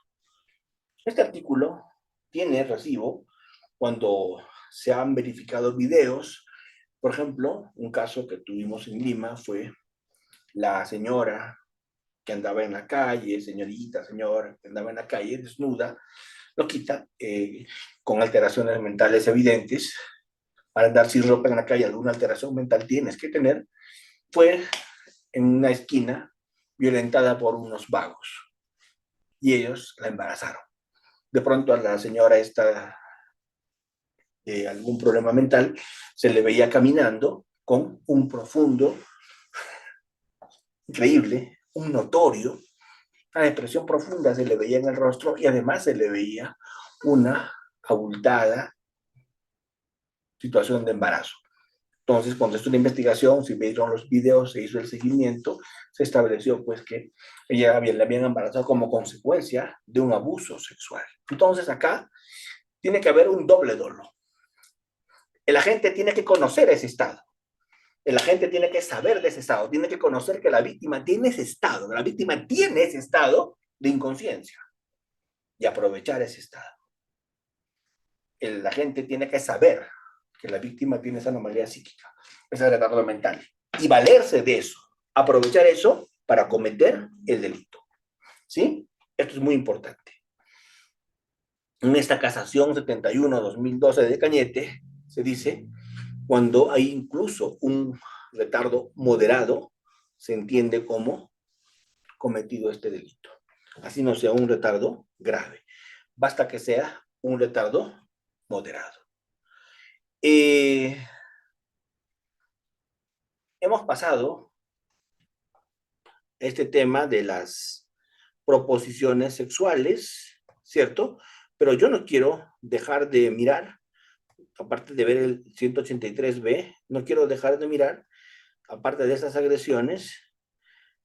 Este artículo tiene recibo cuando se han verificado videos. Por ejemplo, un caso que tuvimos en Lima fue la señora que andaba en la calle, señorita, señora, que andaba en la calle desnuda, loquita, con alteraciones mentales evidentes. Para andar sin ropa en la calle, alguna alteración mental tienes que tener. Fue en una esquina violentada por unos vagos y ellos la embarazaron. De pronto a la señora esta algún problema mental, se le veía caminando con un profundo, increíble, un notorio, una depresión profunda se le veía en el rostro y además se le veía una abultada situación de embarazo. Entonces, cuando estuvo la investigación, se vieron los videos, se hizo el seguimiento, se estableció pues que ella le habían embarazado como consecuencia de un abuso sexual. Entonces, acá tiene que haber un doble dolo. El agente tiene que conocer ese estado. El agente tiene que saber de ese estado, tiene que conocer que la víctima tiene ese estado, la víctima tiene ese estado de inconsciencia y aprovechar ese estado. El agente tiene que saber que la víctima tiene esa anomalía psíquica, ese retardo mental, y valerse de eso, aprovechar eso para cometer el delito. ¿Sí? Esto es muy importante. En esta casación 71-2012 de Cañete, se dice, cuando hay incluso un retardo moderado, se entiende como cometido este delito. Así no sea un retardo grave. Basta que sea un retardo moderado. Hemos pasado este tema de las proposiciones sexuales, ¿cierto? Pero yo no quiero dejar de mirar, aparte de ver el 183B, no quiero dejar de mirar, aparte de esas agresiones,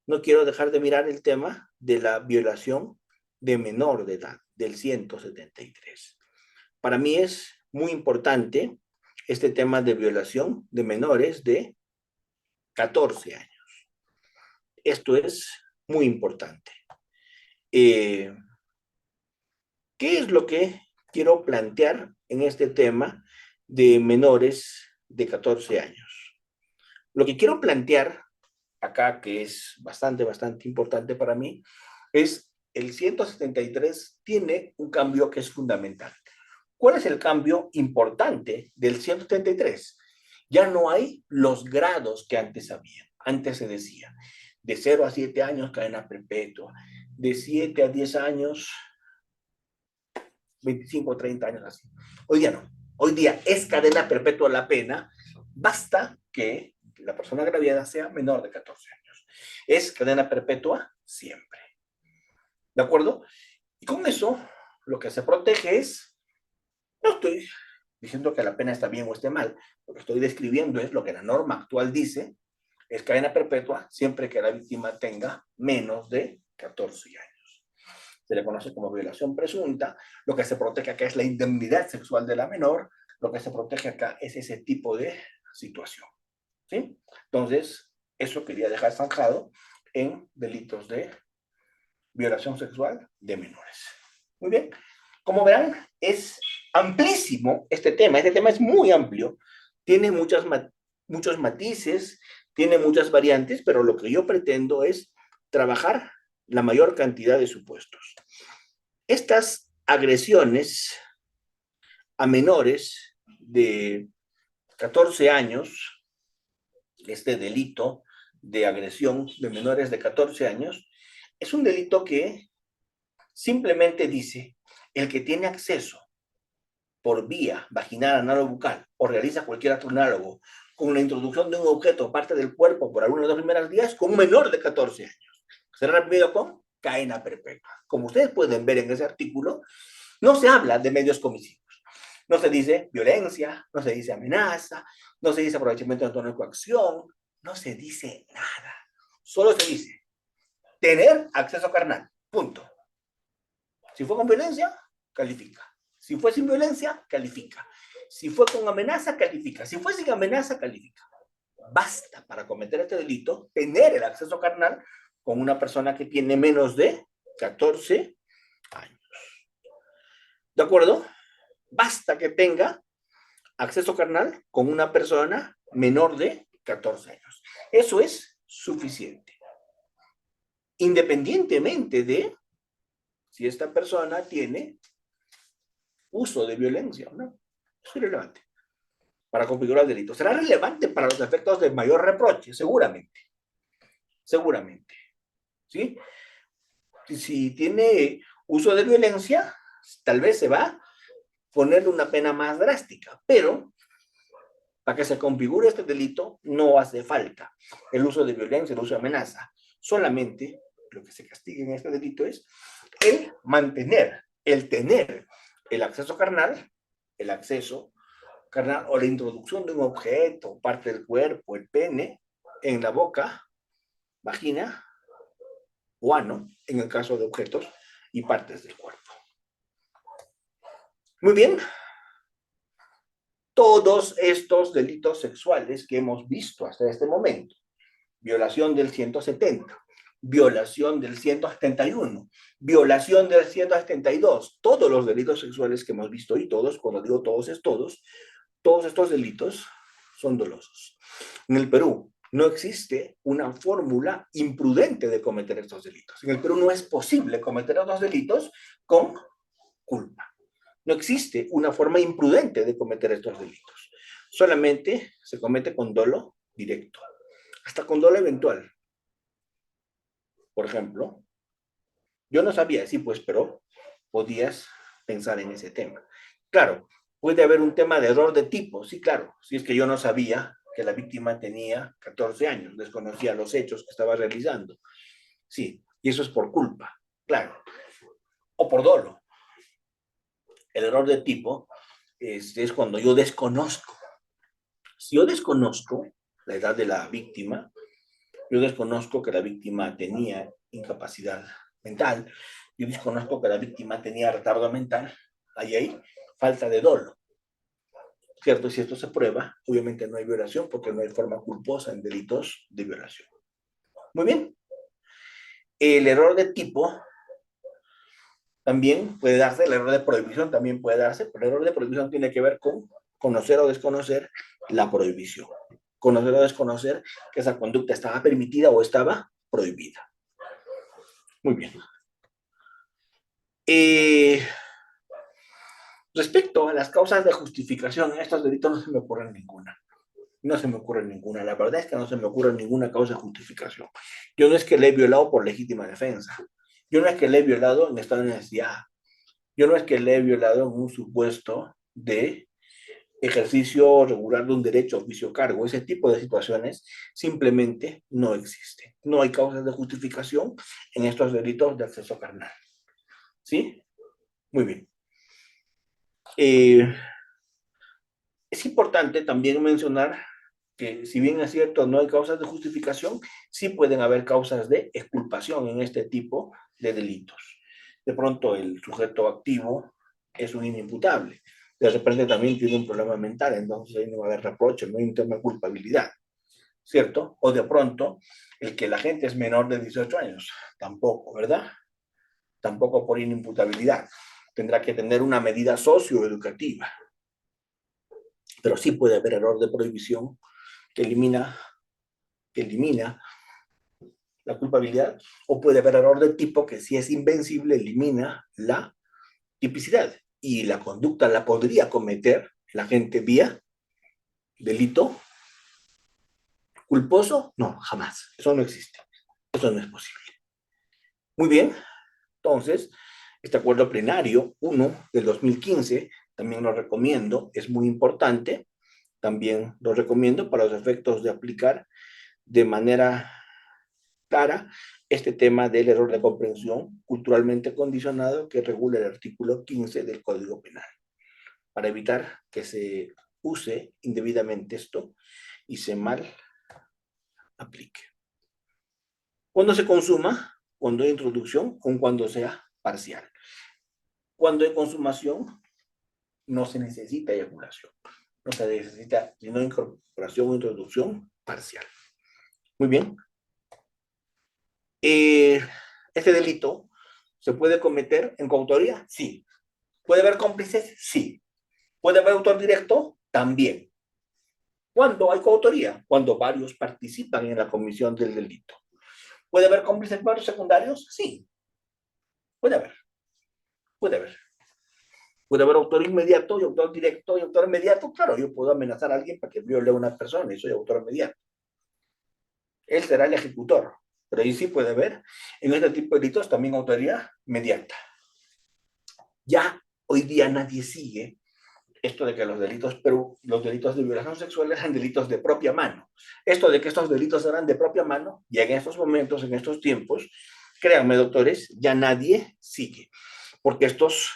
no quiero dejar de mirar el tema de la violación de menor de edad, del 173. Para mí es muy importante este tema de violación de menores de 14 años. Esto es muy importante. ¿Qué es lo que quiero plantear en este tema de menores de 14 años? Lo que quiero plantear acá, que es bastante importante para mí, es el 173 tiene un cambio que es fundamental. ¿Cuál es el cambio importante del 173? Ya no hay los grados que antes había. Antes se decía, de 0 a 7 años cadena perpetua, de 7 a 10 años, 25 o 30 años así. Hoy día no. Hoy día es cadena perpetua la pena, basta que la persona agraviada sea menor de 14 años. Es cadena perpetua siempre. ¿De acuerdo? Y con eso, lo que se protege es, no estoy diciendo que la pena está bien o esté mal, lo que estoy describiendo es lo que la norma actual dice, es cadena perpetua siempre que la víctima tenga menos de 14 años. Se le conoce como violación presunta. Lo que se protege acá es la indemnidad sexual de la menor. Lo que se protege acá es ese tipo de situación. ¿Sí? Entonces, eso quería dejar zanjado en delitos de violación sexual de menores. Muy bien. Como verán, es amplísimo este tema. Este tema es muy amplio. Tiene muchos matices, tiene muchas variantes, pero lo que yo pretendo es trabajar la mayor cantidad de supuestos. Estas agresiones a menores de 14 años, este delito de agresión de menores de 14 años, es un delito que simplemente dice el que tiene acceso por vía vaginal, anal o bucal o realiza cualquier otro análogo con la introducción de un objeto o parte del cuerpo por alguna de las primeras vías con un menor de 14 años. Será reprimido con cadena perpetua. Como ustedes pueden ver en ese artículo, no se habla de medios comisivos. No se dice violencia, no se dice amenaza, no se dice aprovechamiento de tono de coacción, no se dice nada. Solo se dice tener acceso carnal. Punto. Si fue con violencia, califica. Si fue sin violencia, califica. Si fue con amenaza, califica. Si fue sin amenaza, califica. Basta para cometer este delito tener el acceso carnal con una persona que tiene menos de 14 años. ¿De acuerdo? Basta que tenga acceso carnal con una persona menor de 14 años. Eso es suficiente. Independientemente de si esta persona tiene uso de violencia o no. Es irrelevante para configurar el delito. Será relevante para los efectos de mayor reproche, seguramente. Seguramente. ¿Sí? Si tiene uso de violencia, tal vez se va a ponerle una pena más drástica, pero para que se configure este delito no hace falta el uso de violencia, el uso de amenaza. Solamente lo que se castiga en este delito es el mantener, el tener el acceso carnal, o la introducción de un objeto, parte del cuerpo, el pene, en la boca, vagina o ano, en el caso de objetos y partes del cuerpo. Muy bien. Todos estos delitos sexuales que hemos visto hasta este momento, violación del 170, violación del 171, violación del 172, todos los delitos sexuales que hemos visto, y todos, cuando digo todos es todos estos delitos son dolosos. En el Perú no existe una fórmula imprudente de cometer estos delitos. En el Perú no es posible cometer estos delitos con culpa. No existe una forma imprudente de cometer estos delitos. Solamente se comete con dolo directo, hasta con dolo eventual. Por ejemplo, yo no sabía, sí, pues, pero podías pensar en ese tema. Claro, puede haber un tema de error de tipo, sí, claro, si es que yo no sabía que la víctima tenía 14 años, desconocía los hechos que estaba realizando. Sí, y eso es por culpa, claro, o por dolo. El error de tipo es cuando yo desconozco. Si yo desconozco la edad de la víctima, yo desconozco que la víctima tenía incapacidad mental, yo desconozco que la víctima tenía retardo mental, ahí hay falta de dolo. ¿Cierto? Si esto se prueba, obviamente no hay violación porque no hay forma culposa en delitos de violación. Muy bien. El error de tipo también puede darse, el error de prohibición también puede darse, pero el error de prohibición tiene que ver con conocer o desconocer la prohibición. Conocer o desconocer que esa conducta estaba permitida o estaba prohibida. Muy bien. Respecto a las causas de justificación en estos delitos no se me ocurre ninguna. No se me ocurre ninguna. La verdad es que no se me ocurre ninguna causa de justificación. Yo no es que le he violado por legítima defensa. Yo no es que le he violado en estado de necesidad. Yo no es que le he violado en un supuesto de ejercicio regular de un derecho, oficio, cargo. Ese tipo de situaciones simplemente no existen. No hay causas de justificación en estos delitos de acceso carnal. ¿Sí? Muy bien. Es importante también mencionar que si bien es cierto no hay causas de justificación, sí pueden haber causas de exculpación en este tipo de delitos. De pronto el sujeto activo es un inimputable, de repente también tiene un problema mental, entonces ahí no va a haber reproche, no hay un tema de culpabilidad, ¿cierto? O de pronto el que la gente es menor de 18 años, tampoco, ¿verdad? Tampoco por inimputabilidad. Tendrá que tener una medida socioeducativa, pero sí puede haber error de prohibición que elimina la culpabilidad, o puede haber error de tipo que si es invencible elimina la tipicidad y la conducta la podría cometer la gente vía delito culposo. No, jamás. Eso no existe. Eso no es posible. Muy bien. Entonces, este acuerdo plenario 1 del 2015 también lo recomiendo. Es muy importante. También lo recomiendo para los efectos de aplicar de manera clara este tema del error de comprensión culturalmente condicionado que regula el artículo 15 del Código Penal, para evitar que se use indebidamente esto y se mal aplique. Cuando se consuma, cuando hay introducción, o cuando sea parcial. Cuando hay consumación, no se necesita eyaculación, no se necesita sino incorporación o introducción parcial. Muy bien. Este delito se puede cometer en coautoría, sí. ¿Puede haber cómplices? Sí. ¿Puede haber autor directo? También. ¿Cuándo hay coautoría? Cuando varios participan en la comisión del delito. ¿Puede haber cómplices varios secundarios? Sí. Puede haber. Puede haber. Puede haber autor inmediato y autor directo y autor inmediato. Claro, yo puedo amenazar a alguien para que viole a una persona y soy autor inmediato. Él será el ejecutor. Pero ahí sí puede haber en este tipo de delitos también autoría inmediata. Ya hoy día nadie sigue esto de que los delitos de violación sexual eran delitos de propia mano. Esto de que estos delitos eran de propia mano, ya en estos momentos, en estos tiempos, créanme, doctores, ya nadie sigue. Porque estos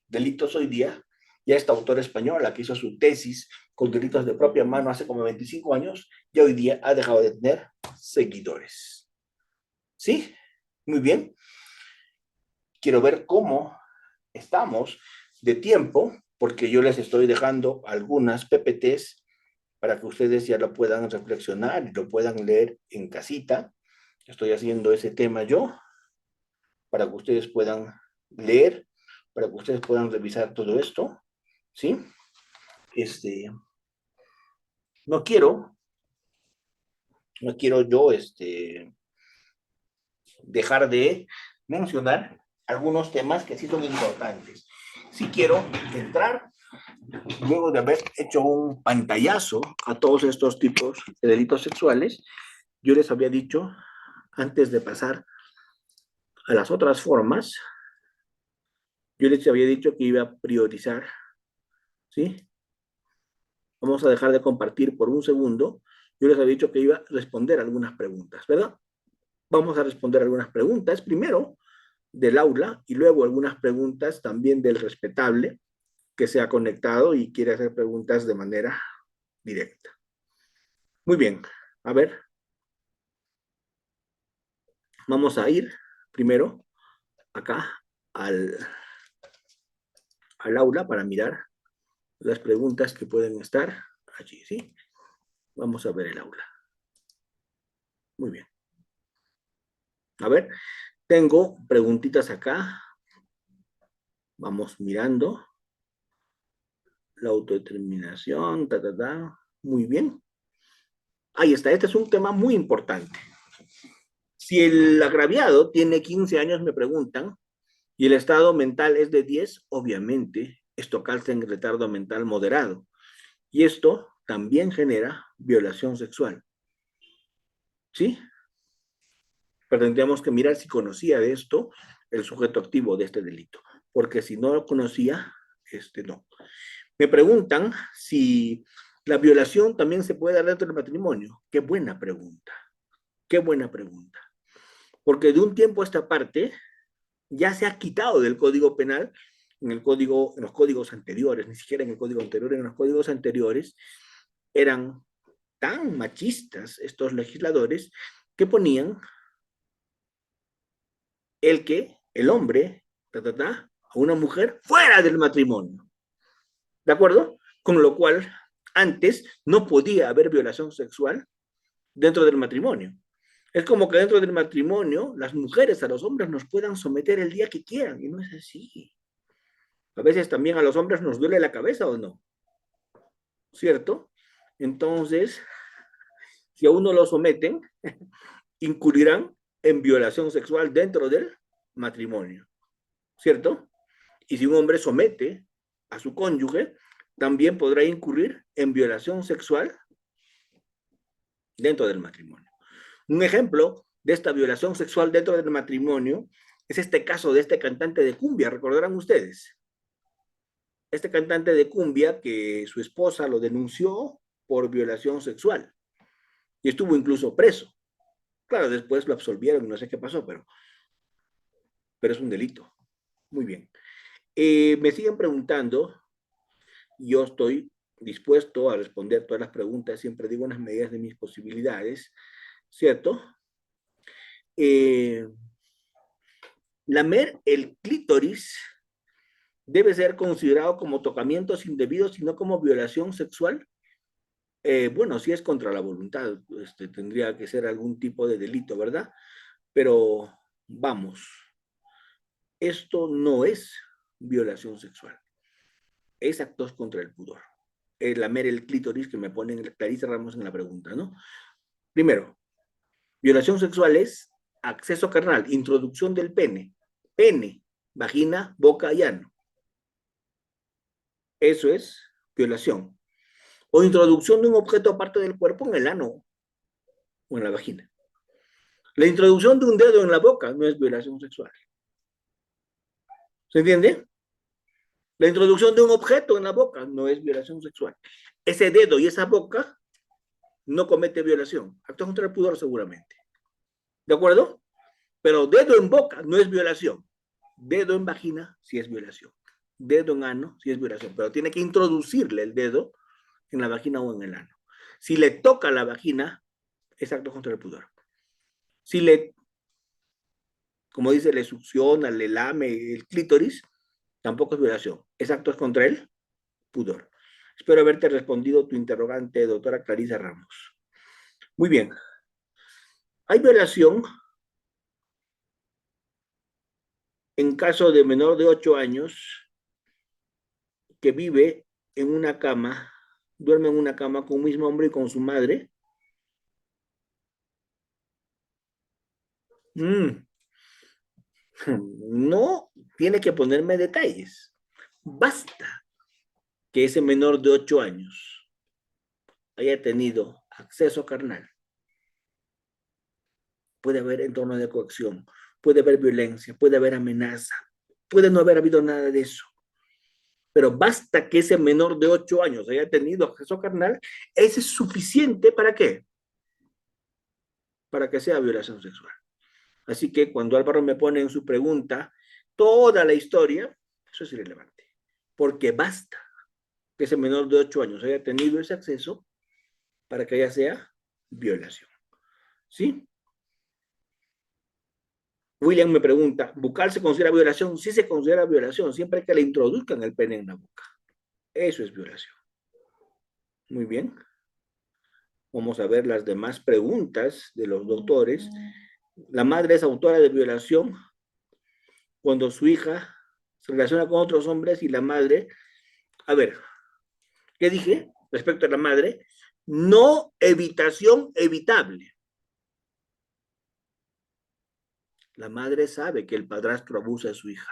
delitos hoy día, ya esta autora española que hizo su tesis con delitos de propia mano hace como 25 años, ya hoy día ha dejado de tener seguidores. ¿Sí? Muy bien. Quiero ver cómo estamos de tiempo, porque yo les estoy dejando algunas PPTs para que ustedes ya lo puedan reflexionar y lo puedan leer en casita. Estoy haciendo ese tema yo, para que ustedes puedan leer, para que ustedes puedan revisar todo esto, ¿sí? No quiero yo, dejar de mencionar algunos temas que sí son importantes. Sí quiero entrar, luego de haber hecho un pantallazo a todos estos tipos de delitos sexuales. Yo les había dicho, antes de pasar a las otras formas, yo les había dicho que iba a priorizar, ¿sí? Vamos a dejar de compartir por un segundo. Yo les había dicho que iba a responder algunas preguntas, ¿verdad? Vamos a responder algunas preguntas, primero del aula y luego algunas preguntas también del respetable que se ha conectado y quiere hacer preguntas de manera directa. Muy bien, a ver, vamos a ir primero acá al aula para mirar las preguntas que pueden estar allí, ¿sí? Vamos a ver el aula. Muy bien. A ver, tengo preguntitas acá. Vamos mirando. La autodeterminación, Muy bien. Ahí está, este es un tema muy importante. Si el agraviado tiene 15 años, me preguntan, y el estado mental es de 10, obviamente, esto calza en retardo mental moderado. Y esto también genera violación sexual. ¿Sí? Pero tendríamos que mirar si conocía de esto el sujeto activo de este delito. Porque si no lo conocía, no. Me preguntan si la violación también se puede dar dentro del matrimonio. Qué buena pregunta. Qué buena pregunta. Porque de un tiempo a esta parte, ya se ha quitado del Código Penal, en los códigos anteriores, ni siquiera en el código anterior, en los códigos anteriores, eran tan machistas estos legisladores que ponían el hombre, a una mujer fuera del matrimonio. ¿De acuerdo? Con lo cual, antes no podía haber violación sexual dentro del matrimonio. Es como que dentro del matrimonio las mujeres a los hombres nos puedan someter el día que quieran, y no es así. A veces también a los hombres nos duele la cabeza o no, ¿cierto? Entonces, si a uno lo someten, incurrirán en violación sexual dentro del matrimonio, ¿cierto? Y si un hombre somete a su cónyuge, también podrá incurrir en violación sexual dentro del matrimonio. Un ejemplo de esta violación sexual dentro del matrimonio es este caso de este cantante de cumbia, recordarán ustedes. Este cantante de cumbia que su esposa lo denunció por violación sexual y estuvo incluso preso. Claro, después lo absolvieron, no sé qué pasó, pero es un delito. Muy bien. Me siguen preguntando, yo estoy dispuesto a responder todas las preguntas, siempre digo unas medidas de mis posibilidades, ¿cierto? Lamer el clítoris debe ser considerado como tocamientos indebidos y no como violación sexual. Bueno, si es contra la voluntad, tendría que ser algún tipo de delito, ¿verdad? Pero vamos, esto no es violación sexual, es actos contra el pudor. Lamer el clítoris que me ponen Clarisa Ramos en la pregunta, ¿no? Primero, violación sexual es acceso carnal, introducción del pene, vagina, boca y ano. Eso es violación. O introducción de un objeto aparte del cuerpo en el ano o en la vagina. La introducción de un dedo en la boca no es violación sexual. ¿Se entiende? La introducción de un objeto en la boca no es violación sexual. Ese dedo y esa boca no comete violación. Acto contra el pudor seguramente. ¿De acuerdo? Pero dedo en boca no es violación. Dedo en vagina sí es violación. Dedo en ano sí es violación. Pero tiene que introducirle el dedo en la vagina o en el ano. Si le toca la vagina, es acto contra el pudor. Si le, como dice, le succiona, le lame el clítoris, tampoco es violación. Es acto contra el pudor. Espero haberte respondido tu interrogante, doctora Clarisa Ramos. Muy bien. Hay violación en caso de menor de 8 años que vive en una cama, duerme en una cama con un mismo hombre y con su madre. No tiene que ponerme detalles. Basta que ese menor de 8 años haya tenido acceso carnal. Puede haber entorno de coacción, puede haber violencia, puede haber amenaza, puede no haber habido nada de eso. Pero basta que ese menor de 8 años haya tenido acceso carnal, ese es suficiente ¿para qué? Para que sea violación sexual. Así que cuando Álvaro me pone en su pregunta toda la historia, eso es irrelevante. Porque basta que ese menor de 8 años haya tenido ese acceso para que ya sea violación. ¿Sí? William me pregunta, ¿bucal se considera violación? Sí se considera violación, siempre que le introduzcan el pene en la boca. Eso es violación. Muy bien. Vamos a ver las demás preguntas de los doctores. La madre es autora de violación cuando su hija se relaciona con otros hombres y la madre... A ver, ¿qué dije respecto a la madre? No evitación evitable. La madre sabe que el padrastro abusa de su hija.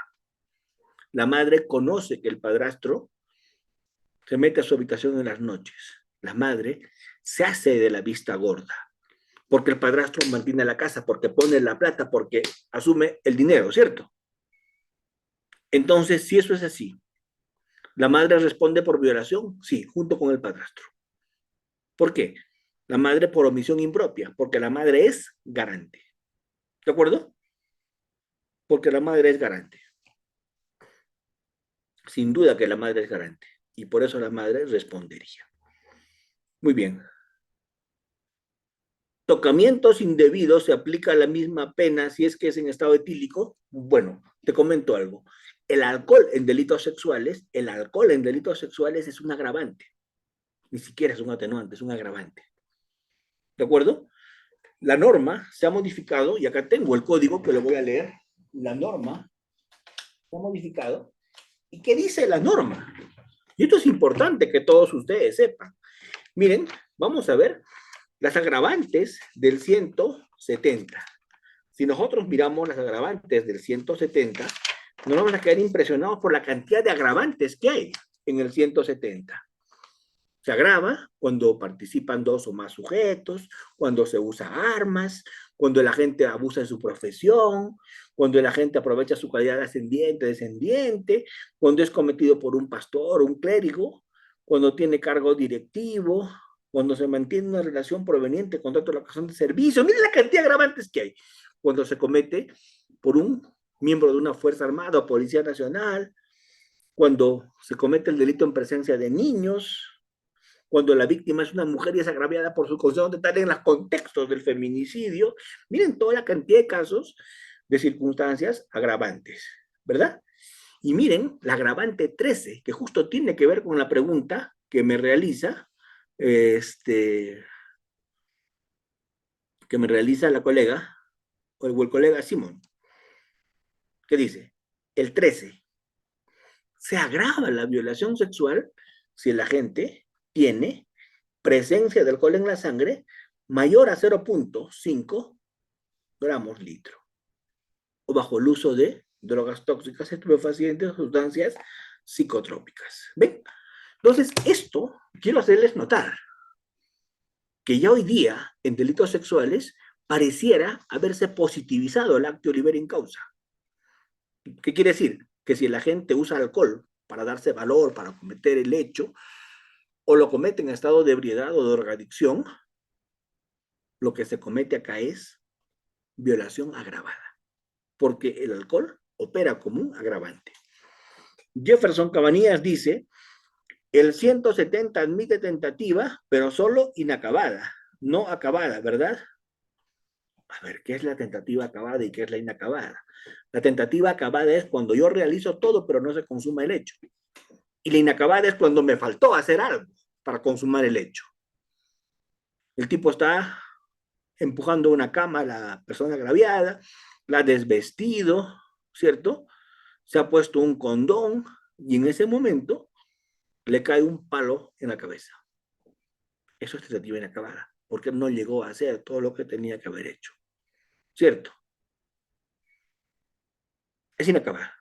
La madre conoce que el padrastro se mete a su habitación en las noches. La madre se hace de la vista gorda, porque el padrastro mantiene la casa, porque pone la plata, porque asume el dinero, ¿cierto? Entonces, si eso es así, ¿la madre responde por violación? Sí, junto con el padrastro. ¿Por qué? La madre por omisión impropia, porque la madre es garante. ¿De acuerdo? Porque la madre es garante. Sin duda que la madre es garante. Y por eso la madre respondería. Muy bien. Tocamientos indebidos, se aplica la misma pena si es que es en estado etílico. Bueno, te comento algo. El alcohol en delitos sexuales es un agravante. Ni siquiera es un atenuante, es un agravante. ¿De acuerdo? La norma se ha modificado, y acá tengo el código que lo voy a leer. La norma se ha modificado. ¿Y qué dice la norma? Y esto es importante que todos ustedes sepan. Miren, vamos a ver las agravantes del 170. Si nosotros miramos las agravantes del 170, nos vamos a quedar impresionados por la cantidad de agravantes que hay en el 170. Se agrava cuando participan dos o más sujetos, cuando se usa armas, cuando el agente abusa de su profesión, cuando el agente aprovecha su calidad de ascendiente, descendiente, cuando es cometido por un pastor o un clérigo, cuando tiene cargo directivo, cuando se mantiene una relación proveniente de contrato de locación de servicio. Miren la cantidad de agravantes que hay. Cuando se comete por un miembro de una fuerza armada o policía nacional, cuando se comete el delito en presencia de niños, cuando la víctima es una mujer y es agraviada por su condición de tal en los contextos del feminicidio. Miren toda la cantidad de casos de circunstancias agravantes, ¿verdad? Y miren la agravante 13, que justo tiene que ver con la pregunta que me realiza, que me realiza la colega, o el colega Simón, que dice, el 13, se agrava la violación sexual si el agente tiene presencia de alcohol en la sangre mayor a 0.5 gramos litro, o bajo el uso de drogas tóxicas, estupefacientes o sustancias psicotrópicas. ¿Ven? Entonces, esto quiero hacerles notar que ya hoy día en delitos sexuales pareciera haberse positivizado el acto libera in causa. ¿Qué quiere decir? Que si el agente usa alcohol para darse valor, para cometer el hecho, o lo comete en estado de ebriedad o de drogadicción, lo que se comete acá es violación agravada, porque el alcohol opera como un agravante. Jefferson Cabanillas dice, el 170 admite tentativa, pero solo inacabada, no acabada, ¿verdad? A ver, ¿qué es la tentativa acabada y qué es la inacabada? La tentativa acabada es cuando yo realizo todo, pero no se consuma el hecho. Y la inacabada es cuando me faltó hacer algo para consumar el hecho. El tipo está empujando una cama a la persona agraviada, la ha desvestido, ¿cierto? Se ha puesto un condón y en ese momento le cae un palo en la cabeza. Eso es tentativa inacabada, porque no llegó a hacer todo lo que tenía que haber hecho, ¿cierto? Es inacabada.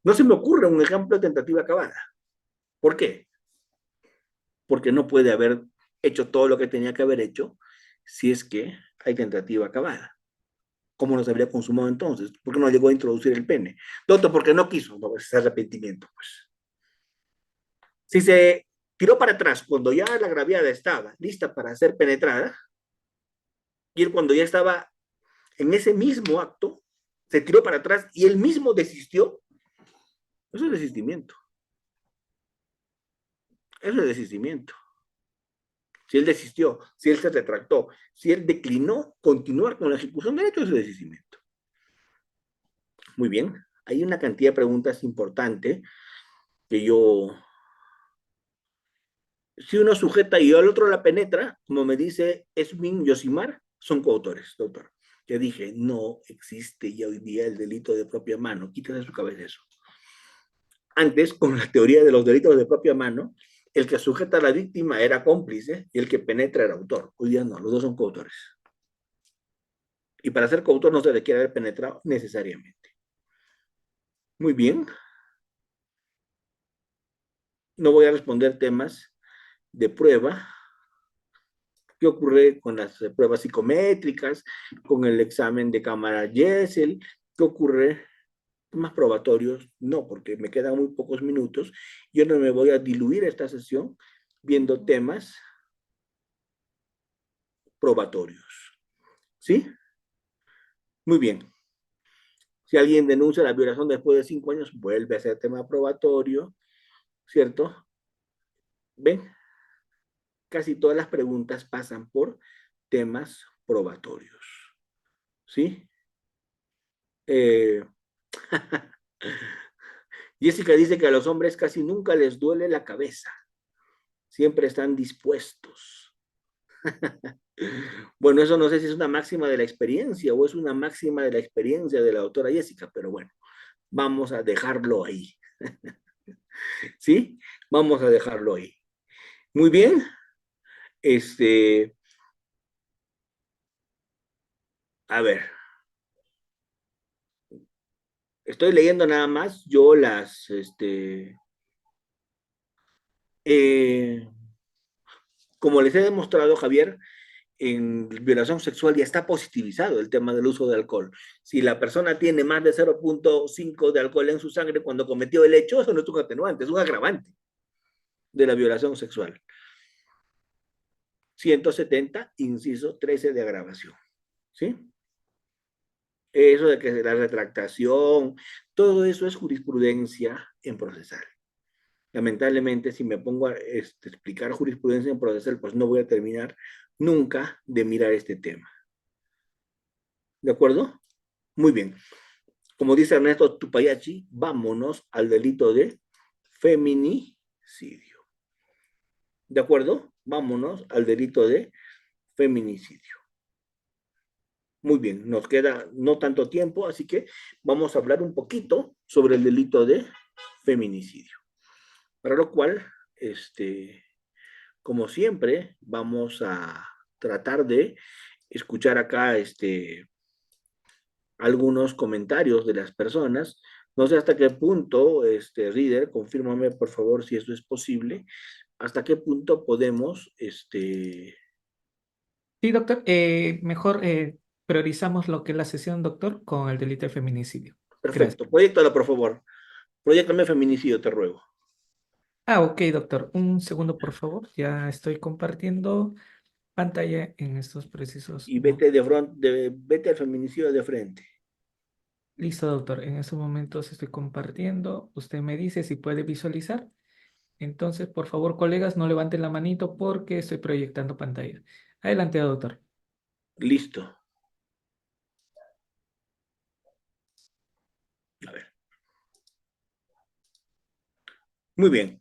No se me ocurre un ejemplo de tentativa acabada. ¿Por qué? Porque no puede haber hecho todo lo que tenía que haber hecho si es que hay tentativa acabada. ¿Cómo no se habría consumado entonces? ¿Por qué no llegó a introducir el pene? Doctor, porque no quiso. No, ese arrepentimiento, pues. Si se tiró para atrás cuando ya la agraviada estaba lista para ser penetrada, y él cuando ya estaba en ese mismo acto, se tiró para atrás y él mismo desistió, eso es desistimiento. Eso es desistimiento. Si él desistió, si él se retractó, si él declinó continuar con la ejecución del hecho, eso es desistimiento. Muy bien. Hay una cantidad de preguntas importantes que yo... Si uno sujeta y el otro la penetra, como me dice Esmin Yosimar, son coautores, doctor. Ya dije, no existe ya hoy día el delito de propia mano. Quítese de su cabeza eso. Antes, con la teoría de los delitos de propia mano, el que sujeta a la víctima era cómplice y el que penetra era autor. Hoy día no, los dos son coautores. Y para ser coautor no se requiere haber penetrado necesariamente. Muy bien. No voy a responder temas de prueba. ¿Qué ocurre con las pruebas psicométricas, con el examen de cámara Gesell? ¿Qué ocurre? Más probatorios, no, porque me quedan muy pocos minutos. Yo no me voy a diluir esta sesión viendo temas probatorios. ¿Sí? Muy bien. Si alguien denuncia la violación después de 5 años, vuelve a ser tema probatorio, ¿cierto? ¿Ven? Casi todas las preguntas pasan por temas probatorios, ¿sí? Eh, Jessica dice que a los hombres casi nunca les duele la cabeza, siempre están dispuestos. Bueno, eso no sé si es una máxima de la experiencia o es una máxima de la experiencia de la doctora Jessica, pero bueno, vamos a dejarlo ahí. ¿Sí? Vamos a dejarlo ahí. Muy bien. A ver, estoy leyendo nada más, yo eh, como les he demostrado, Javier, en violación sexual ya está positivizado el tema del uso de alcohol. Si la persona tiene más de 0,5 de alcohol en su sangre cuando cometió el hecho, eso no es un atenuante, es un agravante de la violación sexual. 170, inciso 13 de agravación. ¿Sí? Eso de que la retractación, todo eso es jurisprudencia en procesal. Lamentablemente, si me pongo a explicar jurisprudencia en procesal, pues no voy a terminar nunca de mirar este tema. ¿De acuerdo? Muy bien. Como dice Ernesto Tupayachi, vámonos al delito de feminicidio. ¿De acuerdo? Vámonos al delito de feminicidio. Muy bien, nos queda no tanto tiempo, así que vamos a hablar un poquito sobre el delito de feminicidio. Para lo cual, como siempre, vamos a tratar de escuchar acá algunos comentarios de las personas. No sé hasta qué punto, Reader, confírmame por favor si esto es posible, hasta qué punto podemos, Sí, doctor. Mejor priorizamos lo que es la sesión, doctor, con el delito de feminicidio. Gracias. perfecto, proyectalo por favor, proyectame feminicidio, te ruego. Ah, ok, doctor. Un segundo, por favor. Ya estoy compartiendo pantalla en estos precisos Y momentos. vete al feminicidio de frente. Listo, doctor. En estos momentos estoy compartiendo. Usted me dice si puede visualizar. Entonces, por favor, colegas, no levanten la manito porque estoy proyectando pantalla. Adelante, doctor. Listo. A ver. Muy bien.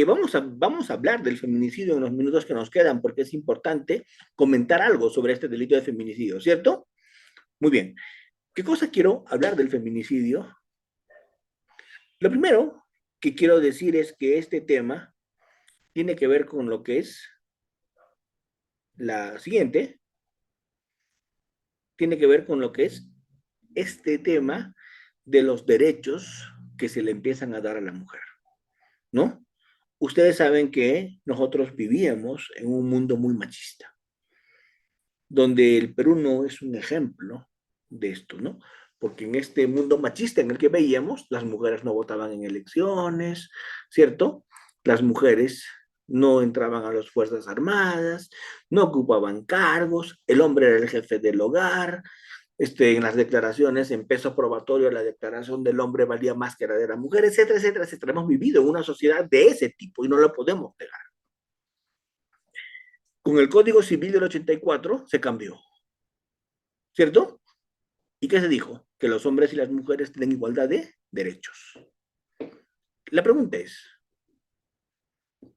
Vamos a hablar del feminicidio en los minutos que nos quedan porque es importante comentar algo sobre este delito de feminicidio, ¿cierto? Muy bien. ¿Qué cosa quiero hablar del feminicidio? Lo primero que quiero decir es que este tema tiene que ver con lo que es la siguiente, tiene que ver con lo que es este tema de los derechos que se le empiezan a dar a la mujer, ¿no? Ustedes saben que nosotros vivíamos en un mundo muy machista, donde el Perú no es un ejemplo de esto, ¿no? Porque en este mundo machista en el que veíamos, las mujeres no votaban en elecciones, ¿cierto? Las mujeres no entraban a las Fuerzas Armadas, no ocupaban cargos, el hombre era el jefe del hogar, en las declaraciones, en peso probatorio, la declaración del hombre valía más que la de la mujer, etcétera, etcétera, etcétera. Hemos vivido en una sociedad de ese tipo y no lo podemos negar. Con el Código Civil del 84 se cambió, ¿cierto? ¿Y qué se dijo? Que los hombres y las mujeres tienen igualdad de derechos. La pregunta es,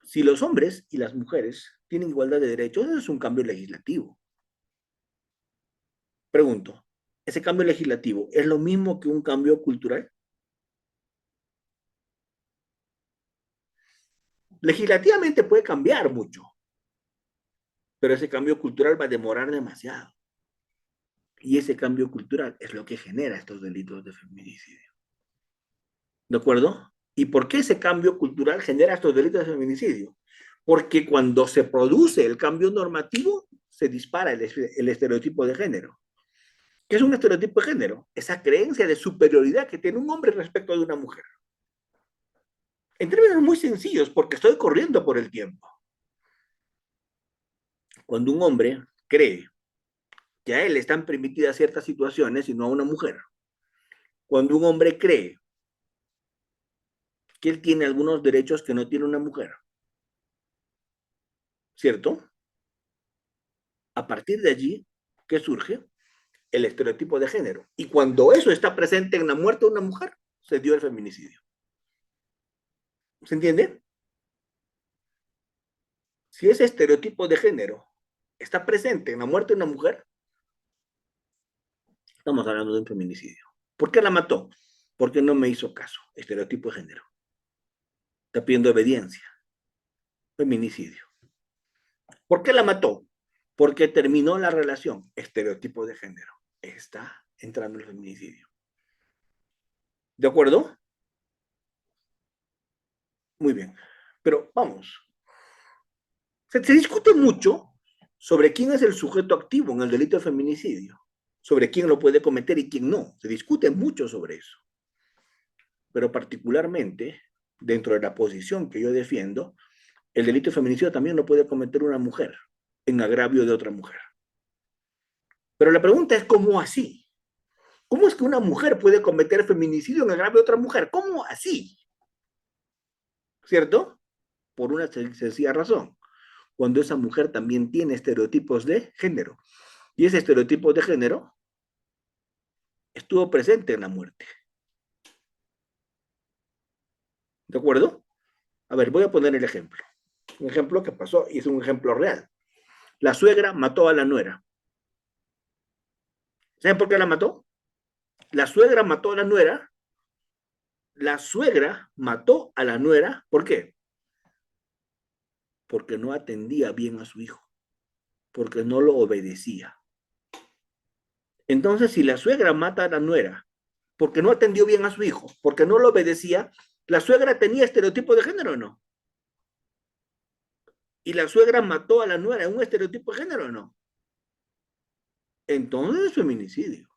si los hombres y las mujeres tienen igualdad de derechos, eso es un cambio legislativo. Pregunto, ¿ese cambio legislativo es lo mismo que un cambio cultural? Legislativamente puede cambiar mucho, pero ese cambio cultural va a demorar demasiado. Y ese cambio cultural es lo que genera estos delitos de feminicidio. ¿De acuerdo? ¿Y por qué ese cambio cultural genera estos delitos de feminicidio? Porque cuando se produce el cambio normativo, se dispara el estereotipo de género. ¿Qué es un estereotipo de género? Esa creencia de superioridad que tiene un hombre respecto de una mujer. En términos muy sencillos, porque estoy corriendo por el tiempo. Cuando un hombre cree que a él le están permitidas ciertas situaciones y no a una mujer, Cuando un hombre cree que él tiene algunos derechos que no tiene una mujer, ¿cierto? A partir de allí, ¿qué surge? El estereotipo de género. Y cuando eso está presente en la muerte de una mujer, se dio el feminicidio. ¿Se entiende? Si ese estereotipo de género está presente en la muerte de una mujer, estamos hablando de un feminicidio. ¿Por qué la mató? Porque no me hizo caso. Estereotipo de género. Está pidiendo obediencia. Feminicidio. ¿Por qué la mató? Porque terminó la relación. Estereotipo de género. Está entrando el feminicidio. ¿De acuerdo? Muy bien. Pero vamos. Se discute mucho sobre quién es el sujeto activo en el delito de feminicidio, sobre quién lo puede cometer y quién no. Se discute mucho sobre eso. Pero particularmente, dentro de la posición que yo defiendo, el delito de feminicidio también lo puede cometer una mujer en agravio de otra mujer. Pero la pregunta es, ¿cómo así? ¿Cómo es que una mujer puede cometer feminicidio en agravio de otra mujer? ¿Cómo así? ¿Cierto? Por una sencilla razón. Cuando esa mujer también tiene estereotipos de género. Y ese estereotipo de género estuvo presente en la muerte. ¿De acuerdo? A ver, voy a poner el ejemplo. Un ejemplo que pasó y es un ejemplo real. La suegra mató a la nuera. ¿Saben por qué la mató? La suegra mató a la nuera. La suegra mató a la nuera. ¿Por qué? Porque no atendía bien a su hijo. Porque no lo obedecía. Entonces, si la suegra mata a la nuera porque no atendió bien a su hijo, porque no lo obedecía, ¿la suegra tenía estereotipo de género o no? ¿Y la suegra mató a la nuera en un estereotipo de género o no? Entonces es feminicidio.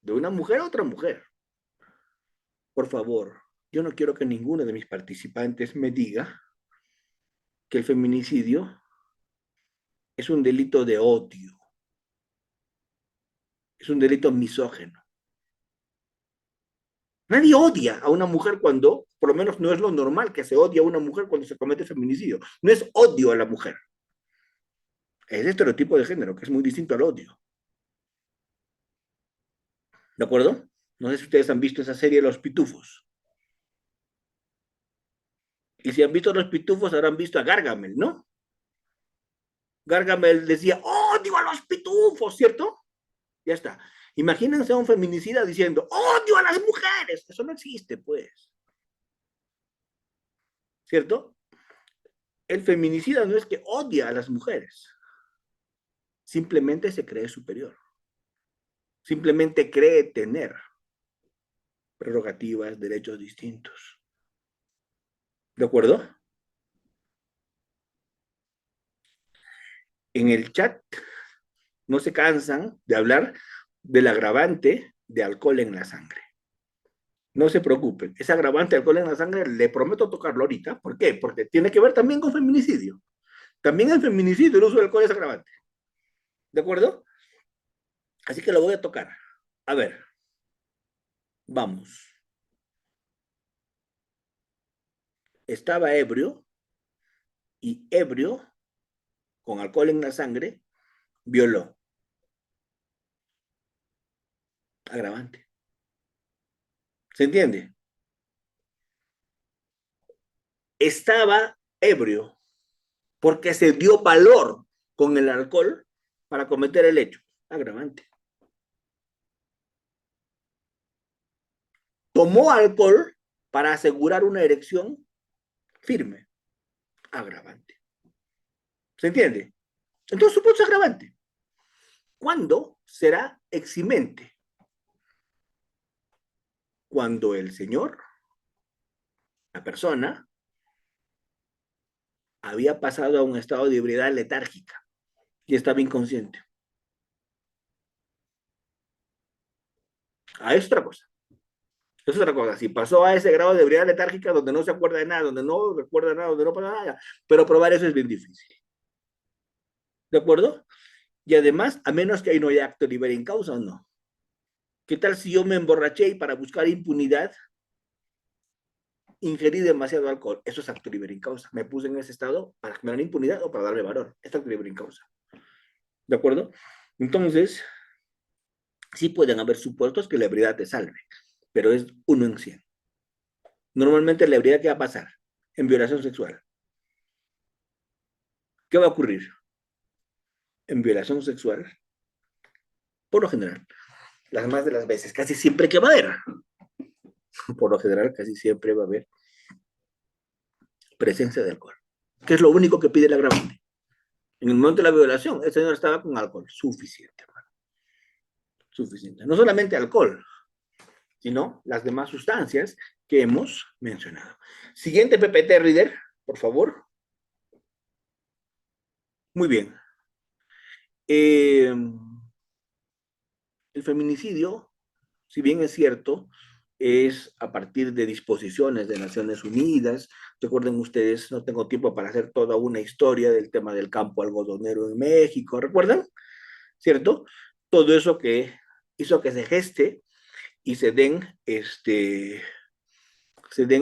De una mujer a otra mujer. Por favor, yo no quiero que ninguno de mis participantes me diga que el feminicidio es un delito de odio. Es un delito misógino. Nadie odia a una mujer cuando, por lo menos no es lo normal que se odia a una mujer cuando se comete feminicidio. No es odio a la mujer. Es estereotipo de género, que es muy distinto al odio. ¿De acuerdo? No sé si ustedes han visto esa serie Los Pitufos. Y si han visto Los Pitufos, habrán visto a Gargamel, ¿no? Gargamel decía, odio a los pitufos, ¿cierto? Ya está. Imagínense a un feminicida diciendo, odio a las mujeres. Eso no existe, pues. ¿Cierto? El feminicida no es que odia a las mujeres. Simplemente se cree superior. Simplemente cree tener prerrogativas, derechos distintos. ¿De acuerdo? En el chat no se cansan de hablar del agravante de alcohol en la sangre. No se preocupen, ese agravante de alcohol en la sangre le prometo tocarlo ahorita. ¿Por qué? Porque tiene que ver también con feminicidio. También en feminicidio el uso del alcohol es agravante. ¿De acuerdo? Así que lo voy a tocar. A ver, vamos. Estaba ebrio y ebrio, con alcohol en la sangre, violó. Agravante. ¿Se entiende? Estaba ebrio porque se dio valor con el alcohol para cometer el hecho. Agravante. Tomó alcohol para asegurar una erección firme. Agravante. ¿Se entiende? Entonces, supuesto agravante. ¿Cuándo será eximente? Cuando el señor, la persona, había pasado a un estado de ebriedad letárgica y estaba inconsciente. Es otra cosa. Es otra cosa. Si pasó a ese grado de ebriedad letárgica donde no se acuerda de nada, donde no recuerda nada, donde no pasa nada, pero probar eso es bien difícil. ¿De acuerdo? Y además, a menos que ahí no haya acto libre en causa o no. ¿Qué tal si yo me emborraché y para buscar impunidad ingerí demasiado alcohol? Eso es acto libre en causa. Me puse en ese estado para generar impunidad o para darme valor. Es acto libre en causa. ¿De acuerdo? Entonces, sí pueden haber supuestos que la ebriedad te salve, pero es 1 en 100. Normalmente la ebriedad, ¿qué va a pasar? En violación sexual. ¿Qué va a ocurrir? En violación sexual, por lo general, las más de las veces, casi siempre que va a haber, por lo general, casi siempre va a haber presencia de alcohol, que es lo único que pide el agravante. En el momento de la violación, el señor estaba con alcohol, suficiente, hermano. Suficiente. No solamente alcohol, sino las demás sustancias que hemos mencionado. Siguiente PPT, Reader, por favor. Muy bien. El feminicidio, si bien es cierto, es a partir de disposiciones de Naciones Unidas. Recuerden ustedes, no tengo tiempo para hacer toda una historia del tema del campo algodonero en México, ¿recuerdan? ¿Cierto? Todo eso que hizo que se geste y se den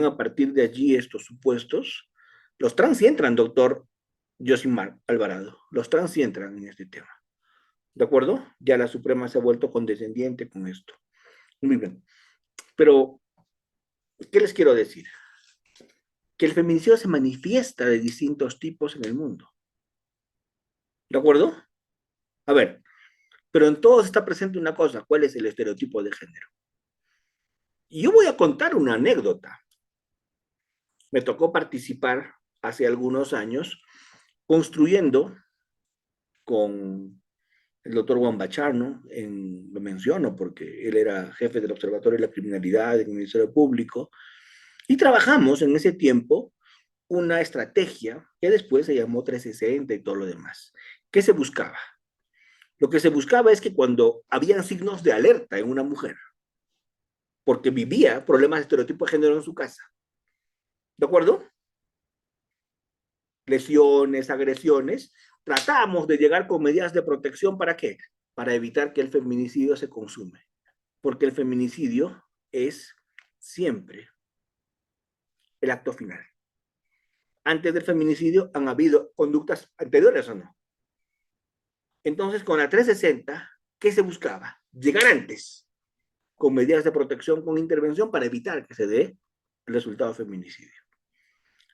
a partir de allí estos supuestos. Los trans sí entran, doctor Josimar Alvarado, los trans sí entran en este tema. ¿De acuerdo? Ya la Suprema se ha vuelto condescendiente con esto. Muy bien. Pero, ¿qué les quiero decir? Que el feminicidio se manifiesta de distintos tipos en el mundo. ¿De acuerdo? A ver, pero en todos está presente una cosa, ¿cuál es el estereotipo de género? Y yo voy a contar una anécdota. Me tocó participar hace algunos años construyendo con el doctor Juan Bacharno, lo menciono porque él era jefe del Observatorio de la Criminalidad en el Ministerio Público, y trabajamos en ese tiempo una estrategia que después se llamó 360 y todo lo demás. ¿Qué se buscaba? Lo que se buscaba es que cuando habían signos de alerta en una mujer, porque vivía problemas de estereotipo de género en su casa, ¿de acuerdo? Lesiones, agresiones, tratamos de llegar con medidas de protección. ¿Para qué? Para evitar que el feminicidio se consume. Porque el feminicidio es siempre el acto final. Antes del feminicidio han habido conductas anteriores o no. Entonces, con la 360, ¿qué se buscaba? Llegar antes, con medidas de protección, con intervención, para evitar que se dé el resultado de feminicidio.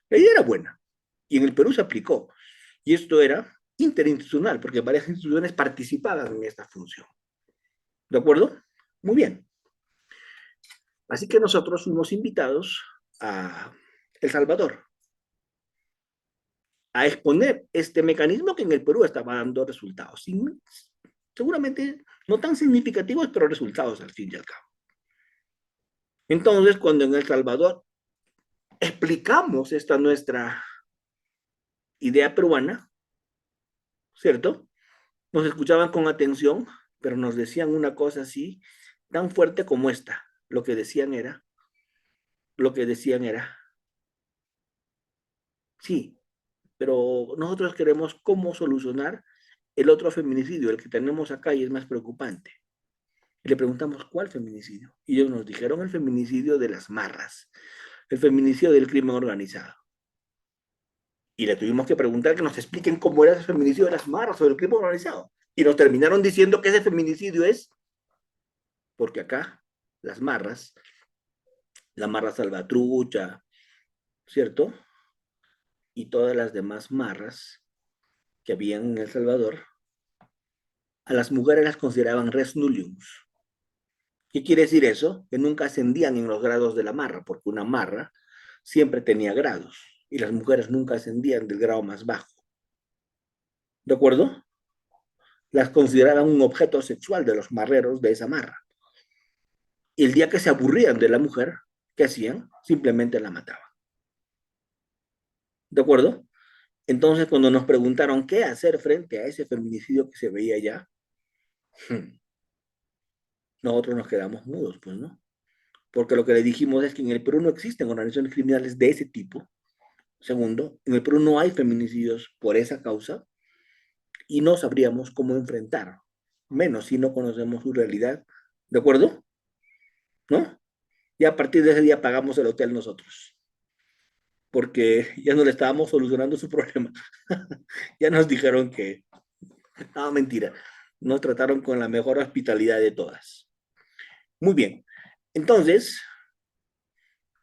La idea era buena, y en el Perú se aplicó. Y esto era interinstitucional, porque varias instituciones participaban en esta función. ¿De acuerdo? Muy bien. Así que nosotros fuimos invitados a El Salvador a exponer este mecanismo que en el Perú estaba dando resultados. Seguramente no tan significativos, pero resultados al fin y al cabo. Entonces, cuando en El Salvador explicamos esta nuestra idea peruana, ¿cierto? Nos escuchaban con atención, pero nos decían una cosa así, tan fuerte como esta. Lo que decían era, sí, pero nosotros queremos cómo solucionar el otro feminicidio, el que tenemos acá y es más preocupante. Y le preguntamos, ¿cuál feminicidio? Y ellos nos dijeron el feminicidio de las marras, el feminicidio del crimen organizado. Y le tuvimos que preguntar que nos expliquen cómo era ese feminicidio de las marras o del crimen organizado. Y nos terminaron diciendo que ese feminicidio es porque acá las marras, la marra salvatrucha, ¿cierto? Y todas las demás marras que habían en El Salvador, a las mujeres las consideraban res nullius. ¿Qué quiere decir eso? Que nunca ascendían en los grados de la marra, porque una marra siempre tenía grados y las mujeres nunca ascendían del grado más bajo. ¿De acuerdo? Las consideraban un objeto sexual de los marreros de esa marra. Y el día que se aburrían de la mujer, ¿qué hacían? Simplemente la mataban. ¿De acuerdo? Entonces, cuando nos preguntaron qué hacer frente a ese feminicidio que se veía allá, nosotros nos quedamos mudos, pues, ¿no? Porque lo que le dijimos es que en el Perú no existen organizaciones criminales de ese tipo. Segundo, en el Perú no hay feminicidios por esa causa y no sabríamos cómo enfrentar, menos si no conocemos su realidad ¿De acuerdo? ¿No? Y a partir de ese día pagamos el hotel nosotros, porque ya no le estábamos solucionando su problema. Ya nos dijeron que, no, mentira, nos trataron con la mejor hospitalidad de todas. Muy bien. Entonces,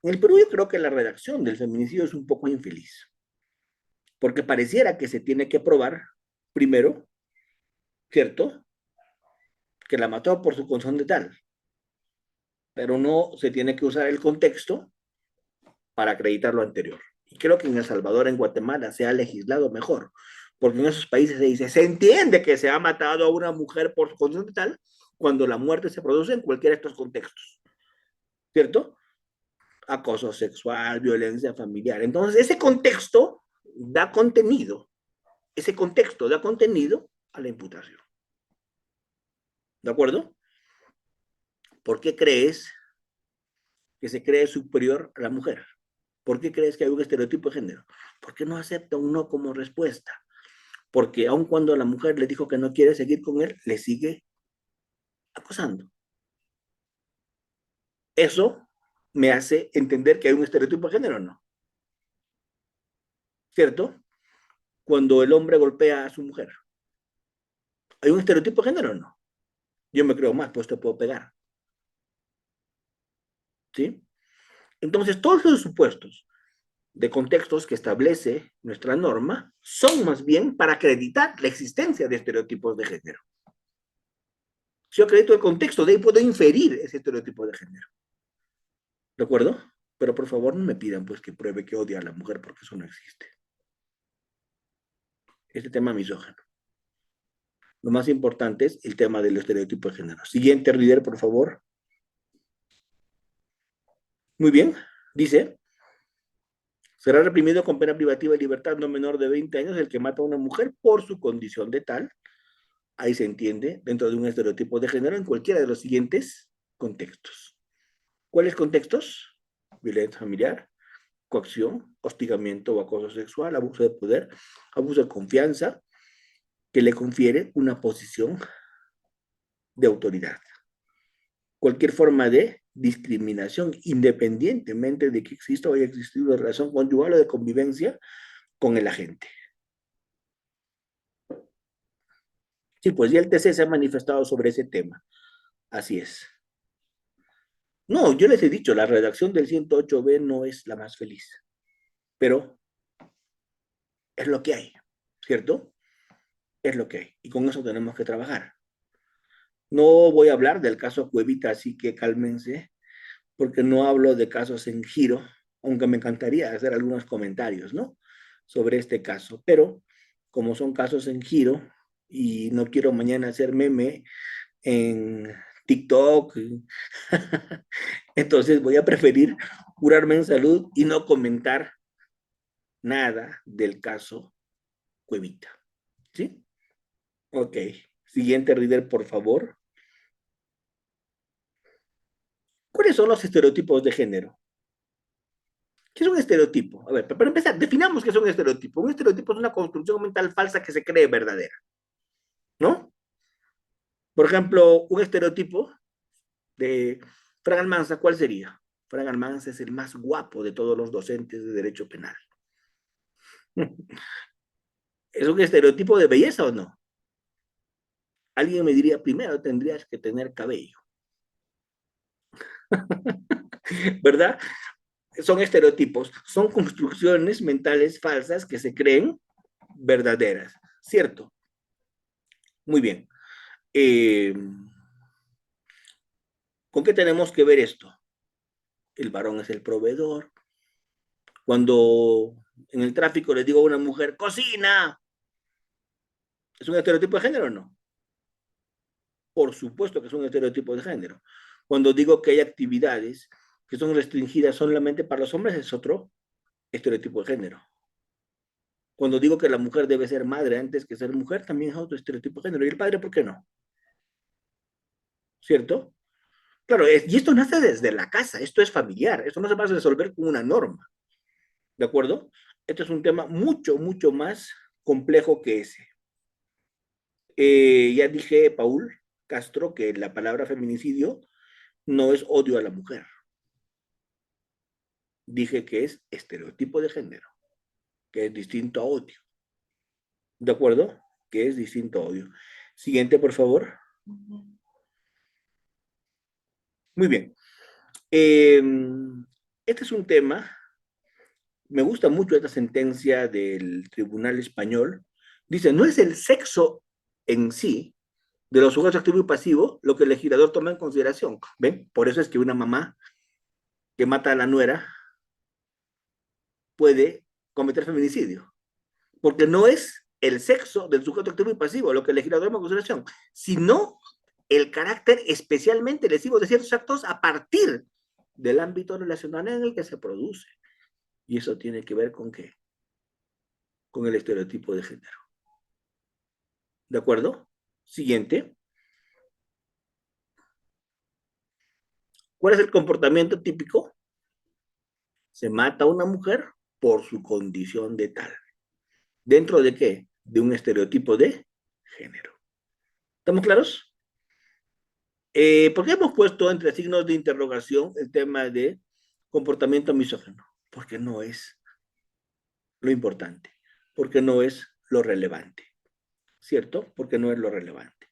en el Perú yo creo que la redacción del feminicidio es un poco infeliz, porque pareciera que se tiene que probar, primero, ¿cierto? Que la mató por su condición de tal, pero no se tiene que usar el contexto para acreditar lo anterior. Y creo que en El Salvador, en Guatemala, se ha legislado mejor, porque en esos países se dice, se entiende que se ha matado a una mujer por su condición de tal, cuando la muerte se produce en cualquiera de estos contextos, ¿cierto? Acoso sexual, violencia familiar. Entonces, ese contexto da contenido a la imputación. ¿De acuerdo? ¿Por qué crees que se cree superior a la mujer? ¿Por qué crees que hay un estereotipo de género? ¿Por qué no acepta un no como respuesta? Porque aun cuando la mujer le dijo que no quiere seguir con él, le sigue acosando. Eso me hace entender que hay un estereotipo de género, ¿no? ¿Cierto? Cuando el hombre golpea a su mujer. ¿Hay un estereotipo de género o no? Yo me creo más, pues te puedo pegar. ¿Sí? Entonces, todos esos supuestos de contextos que establece nuestra norma son más bien para acreditar la existencia de estereotipos de género. Si yo acredito el contexto, de ahí puedo inferir ese estereotipo de género. ¿De acuerdo? Pero por favor no me pidan pues que pruebe que odia a la mujer porque eso no existe. Este tema misógino. Lo más importante es el tema del estereotipo de género. Siguiente, Rider, por favor. Muy bien. Dice, será reprimido con pena privativa de libertad no menor de 20 años el que mata a una mujer por su condición de tal. Ahí se entiende, dentro de un estereotipo de género, en cualquiera de los siguientes contextos. ¿Cuáles contextos? Violencia familiar, coacción, hostigamiento o acoso sexual, abuso de poder, abuso de confianza, que le confiere una posición de autoridad. Cualquier forma de discriminación, independientemente de que exista o haya existido relación conyugal o de convivencia con el agente. Sí, pues ya el TC se ha manifestado sobre ese tema. Así es. No, yo les he dicho, la redacción del 108B no es la más feliz, pero es lo que hay, ¿cierto? Es lo que hay. Y con eso tenemos que trabajar. No voy a hablar del caso Cuevita, así que cálmense, porque no hablo de casos en giro, aunque me encantaría hacer algunos comentarios, ¿no? Sobre este caso, pero como son casos en giro y no quiero mañana hacer meme en TikTok, entonces voy a preferir curarme en salud y no comentar nada del caso Cuevita, ¿sí? Ok. Siguiente, Reader, por favor. ¿Cuáles son los estereotipos de género? ¿Qué es un estereotipo? A ver, para empezar, definamos qué es un estereotipo. Un estereotipo es una construcción mental falsa que se cree verdadera, ¿no? Por ejemplo, un estereotipo de Fran Almanza, ¿cuál sería? Fran Almanza es el más guapo de todos los docentes de Derecho Penal. ¿Es un estereotipo de belleza o no? Alguien me diría, primero tendrías que tener cabello, ¿verdad? Son estereotipos, son construcciones mentales falsas que se creen verdaderas, ¿cierto? Muy bien. ¿Con qué tenemos que ver esto? El varón es el proveedor. Cuando en el tráfico le digo a una mujer, cocina, ¿es un estereotipo de género o no? Por supuesto que es un estereotipo de género. Cuando digo que hay actividades que son restringidas solamente para los hombres, es otro estereotipo de género. Cuando digo que la mujer debe ser madre antes que ser mujer, también es otro estereotipo de género. ¿Y el padre por qué no? ¿Cierto? Claro, y esto nace desde la casa, esto es familiar, esto no se va a resolver con una norma, ¿de acuerdo? Este es un tema mucho, mucho más complejo que ese. Ya dije, Paul, Castro que la palabra feminicidio no es odio a la mujer. Dije que es estereotipo de género, que es distinto a odio. ¿De acuerdo? Que es distinto a odio. Siguiente, por favor. Muy bien. Este es un tema, me gusta mucho esta sentencia del Tribunal Español. Dice, no es el sexo en sí de los sujetos activo y pasivo lo que el legislador toma en consideración. ¿Ven? Por eso es que una mamá que mata a la nuera puede cometer feminicidio, porque no es el sexo del sujeto activo y pasivo lo que el legislador toma en consideración, sino el carácter especialmente lesivo de ciertos actos a partir del ámbito relacional en el que se produce. Y eso tiene que ver con ¿qué? Con el estereotipo de género. ¿De acuerdo? Siguiente. ¿Cuál es el comportamiento típico? Se mata a una mujer por su condición de tal. ¿Dentro de qué? De un estereotipo de género. ¿Estamos claros? ¿Por qué hemos puesto entre signos de interrogación el tema de comportamiento misógino? Porque no es lo importante, porque no es lo relevante, ¿cierto? Porque no es lo relevante.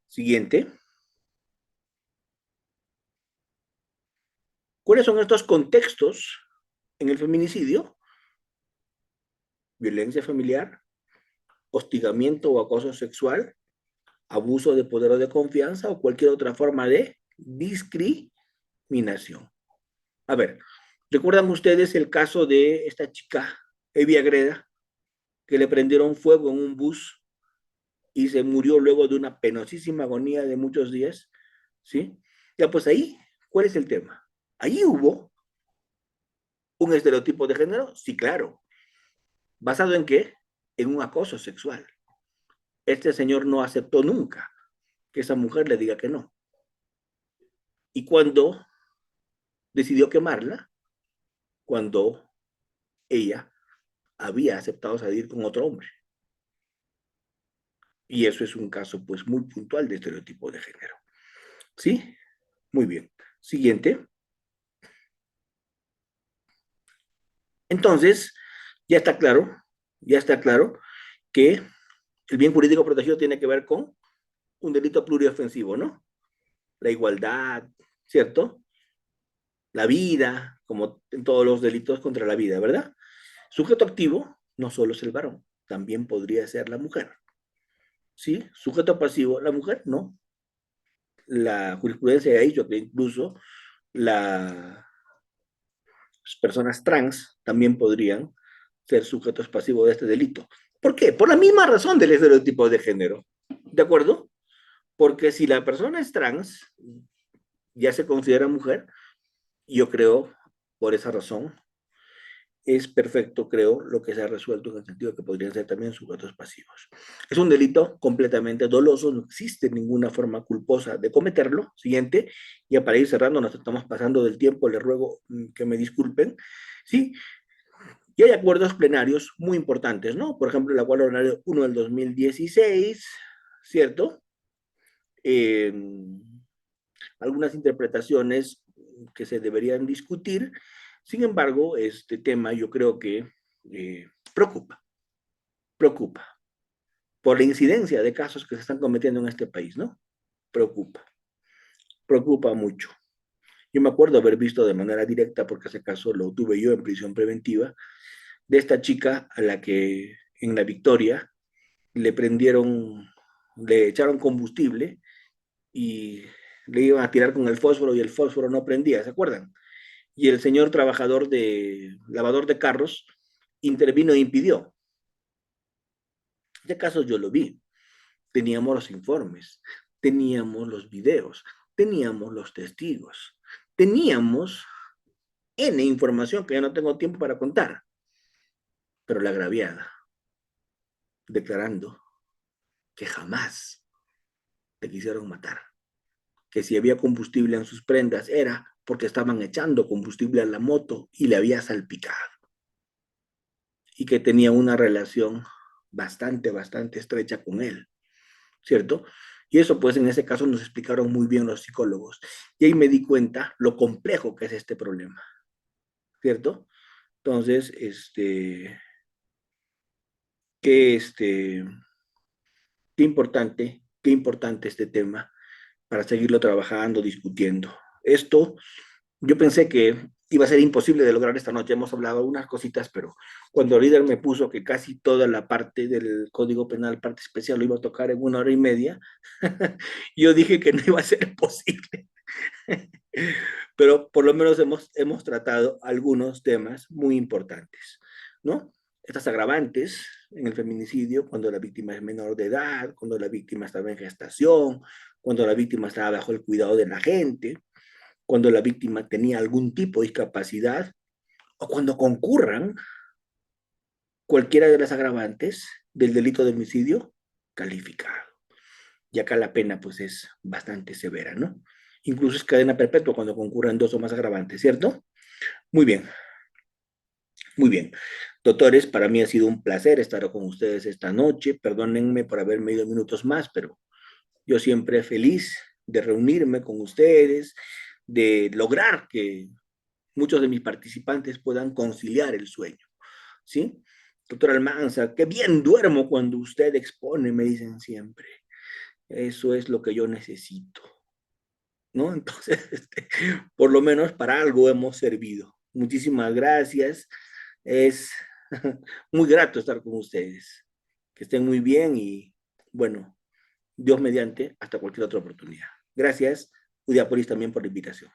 Siguiente. ¿Cuáles son estos contextos en el feminicidio? Violencia familiar, hostigamiento o acoso sexual, abuso de poder o de confianza o cualquier otra forma de discriminación. A ver, ¿recuerdan ustedes el caso de esta chica, Evi Agreda, que le prendieron fuego en un bus y se murió luego de una penosísima agonía de muchos días? ¿Sí? Ya, pues ahí, ¿cuál es el tema? Allí hubo un estereotipo de género, sí, claro. ¿Basado en qué? En un acoso sexual. Este señor no aceptó nunca que esa mujer le diga que no. Y cuando decidió quemarla, cuando ella había aceptado salir con otro hombre. Y eso es un caso pues muy puntual de estereotipo de género. ¿Sí? Muy bien. Siguiente. Entonces, ya está claro que el bien jurídico protegido tiene que ver con un delito pluriofensivo, ¿no? La igualdad, ¿cierto? La vida, como en todos los delitos contra la vida, ¿verdad? Sujeto activo no solo es el varón, también podría ser la mujer. ¿Sí? Sujeto pasivo, la mujer no. La jurisprudencia ha dicho que incluso las personas trans también podrían ser sujetos pasivos de este delito. ¿Por qué? Por la misma razón del estereotipo de género. ¿De acuerdo? Porque si la persona es trans, ya se considera mujer, yo creo, por esa razón, es perfecto, creo, lo que se ha resuelto en el sentido de que podrían ser también sujetos pasivos. Es un delito completamente doloso, no existe ninguna forma culposa de cometerlo. Siguiente, ya para ir cerrando, nos estamos pasando del tiempo, les ruego que me disculpen. Sí, y hay acuerdos plenarios muy importantes, ¿no? Por ejemplo, el acuerdo plenario 1 del 2016, ¿cierto? Algunas interpretaciones que se deberían discutir. Sin embargo, este tema yo creo que preocupa por la incidencia de casos que se están cometiendo en este país, ¿no? Preocupa mucho. Yo me acuerdo haber visto de manera directa, porque ese caso lo tuve yo en prisión preventiva, de esta chica a la que en La Victoria le prendieron, le echaron combustible y le iban a tirar con el fósforo y el fósforo no prendía, ¿se acuerdan? Y el señor trabajador de lavador de carros intervino e impidió. Este caso yo lo vi. Teníamos los informes, teníamos los videos, teníamos los testigos, teníamos N información que ya no tengo tiempo para contar. Pero la agraviada, declarando que jamás te quisieron matar, que si había combustible en sus prendas era porque estaban echando combustible a la moto y le había salpicado. Y que tenía una relación bastante estrecha con él, ¿cierto? Y eso, pues, en ese caso nos explicaron muy bien los psicólogos. Y ahí me di cuenta lo complejo que es este problema, ¿cierto? Entonces, qué, qué importante este tema para seguirlo trabajando, discutiendo. Esto, yo pensé que iba a ser imposible de lograr esta noche. Hemos hablado unas cositas, pero cuando el líder me puso que casi toda la parte del Código Penal, parte especial, lo iba a tocar en 1 hora y media, yo dije que no iba a ser posible. Pero por lo menos hemos tratado algunos temas muy importantes, ¿no? Estas agravantes en el feminicidio, cuando la víctima es menor de edad, cuando la víctima estaba en gestación, cuando la víctima estaba bajo el cuidado de la gente, cuando la víctima tenía algún tipo de discapacidad, o cuando concurran cualquiera de las agravantes del delito de homicidio calificado. Y acá la pena pues es bastante severa, ¿no? Incluso es cadena perpetua cuando concurran 2 o más agravantes, ¿cierto? Muy bien, muy bien. Doctores, para mí ha sido un placer estar con ustedes esta noche. Perdónenme por haberme ido minutos más, pero yo siempre feliz de reunirme con ustedes, de lograr que muchos de mis participantes puedan conciliar el sueño, ¿sí? Doctor Almanza, qué bien duermo cuando usted expone, me dicen siempre. Eso es lo que yo necesito, ¿no? Entonces, por lo menos para algo hemos servido. Muchísimas gracias. Es muy grato estar con ustedes. Que estén muy bien y, bueno, Dios mediante, hasta cualquier otra oportunidad. Gracias, Udiapolis, también por la invitación.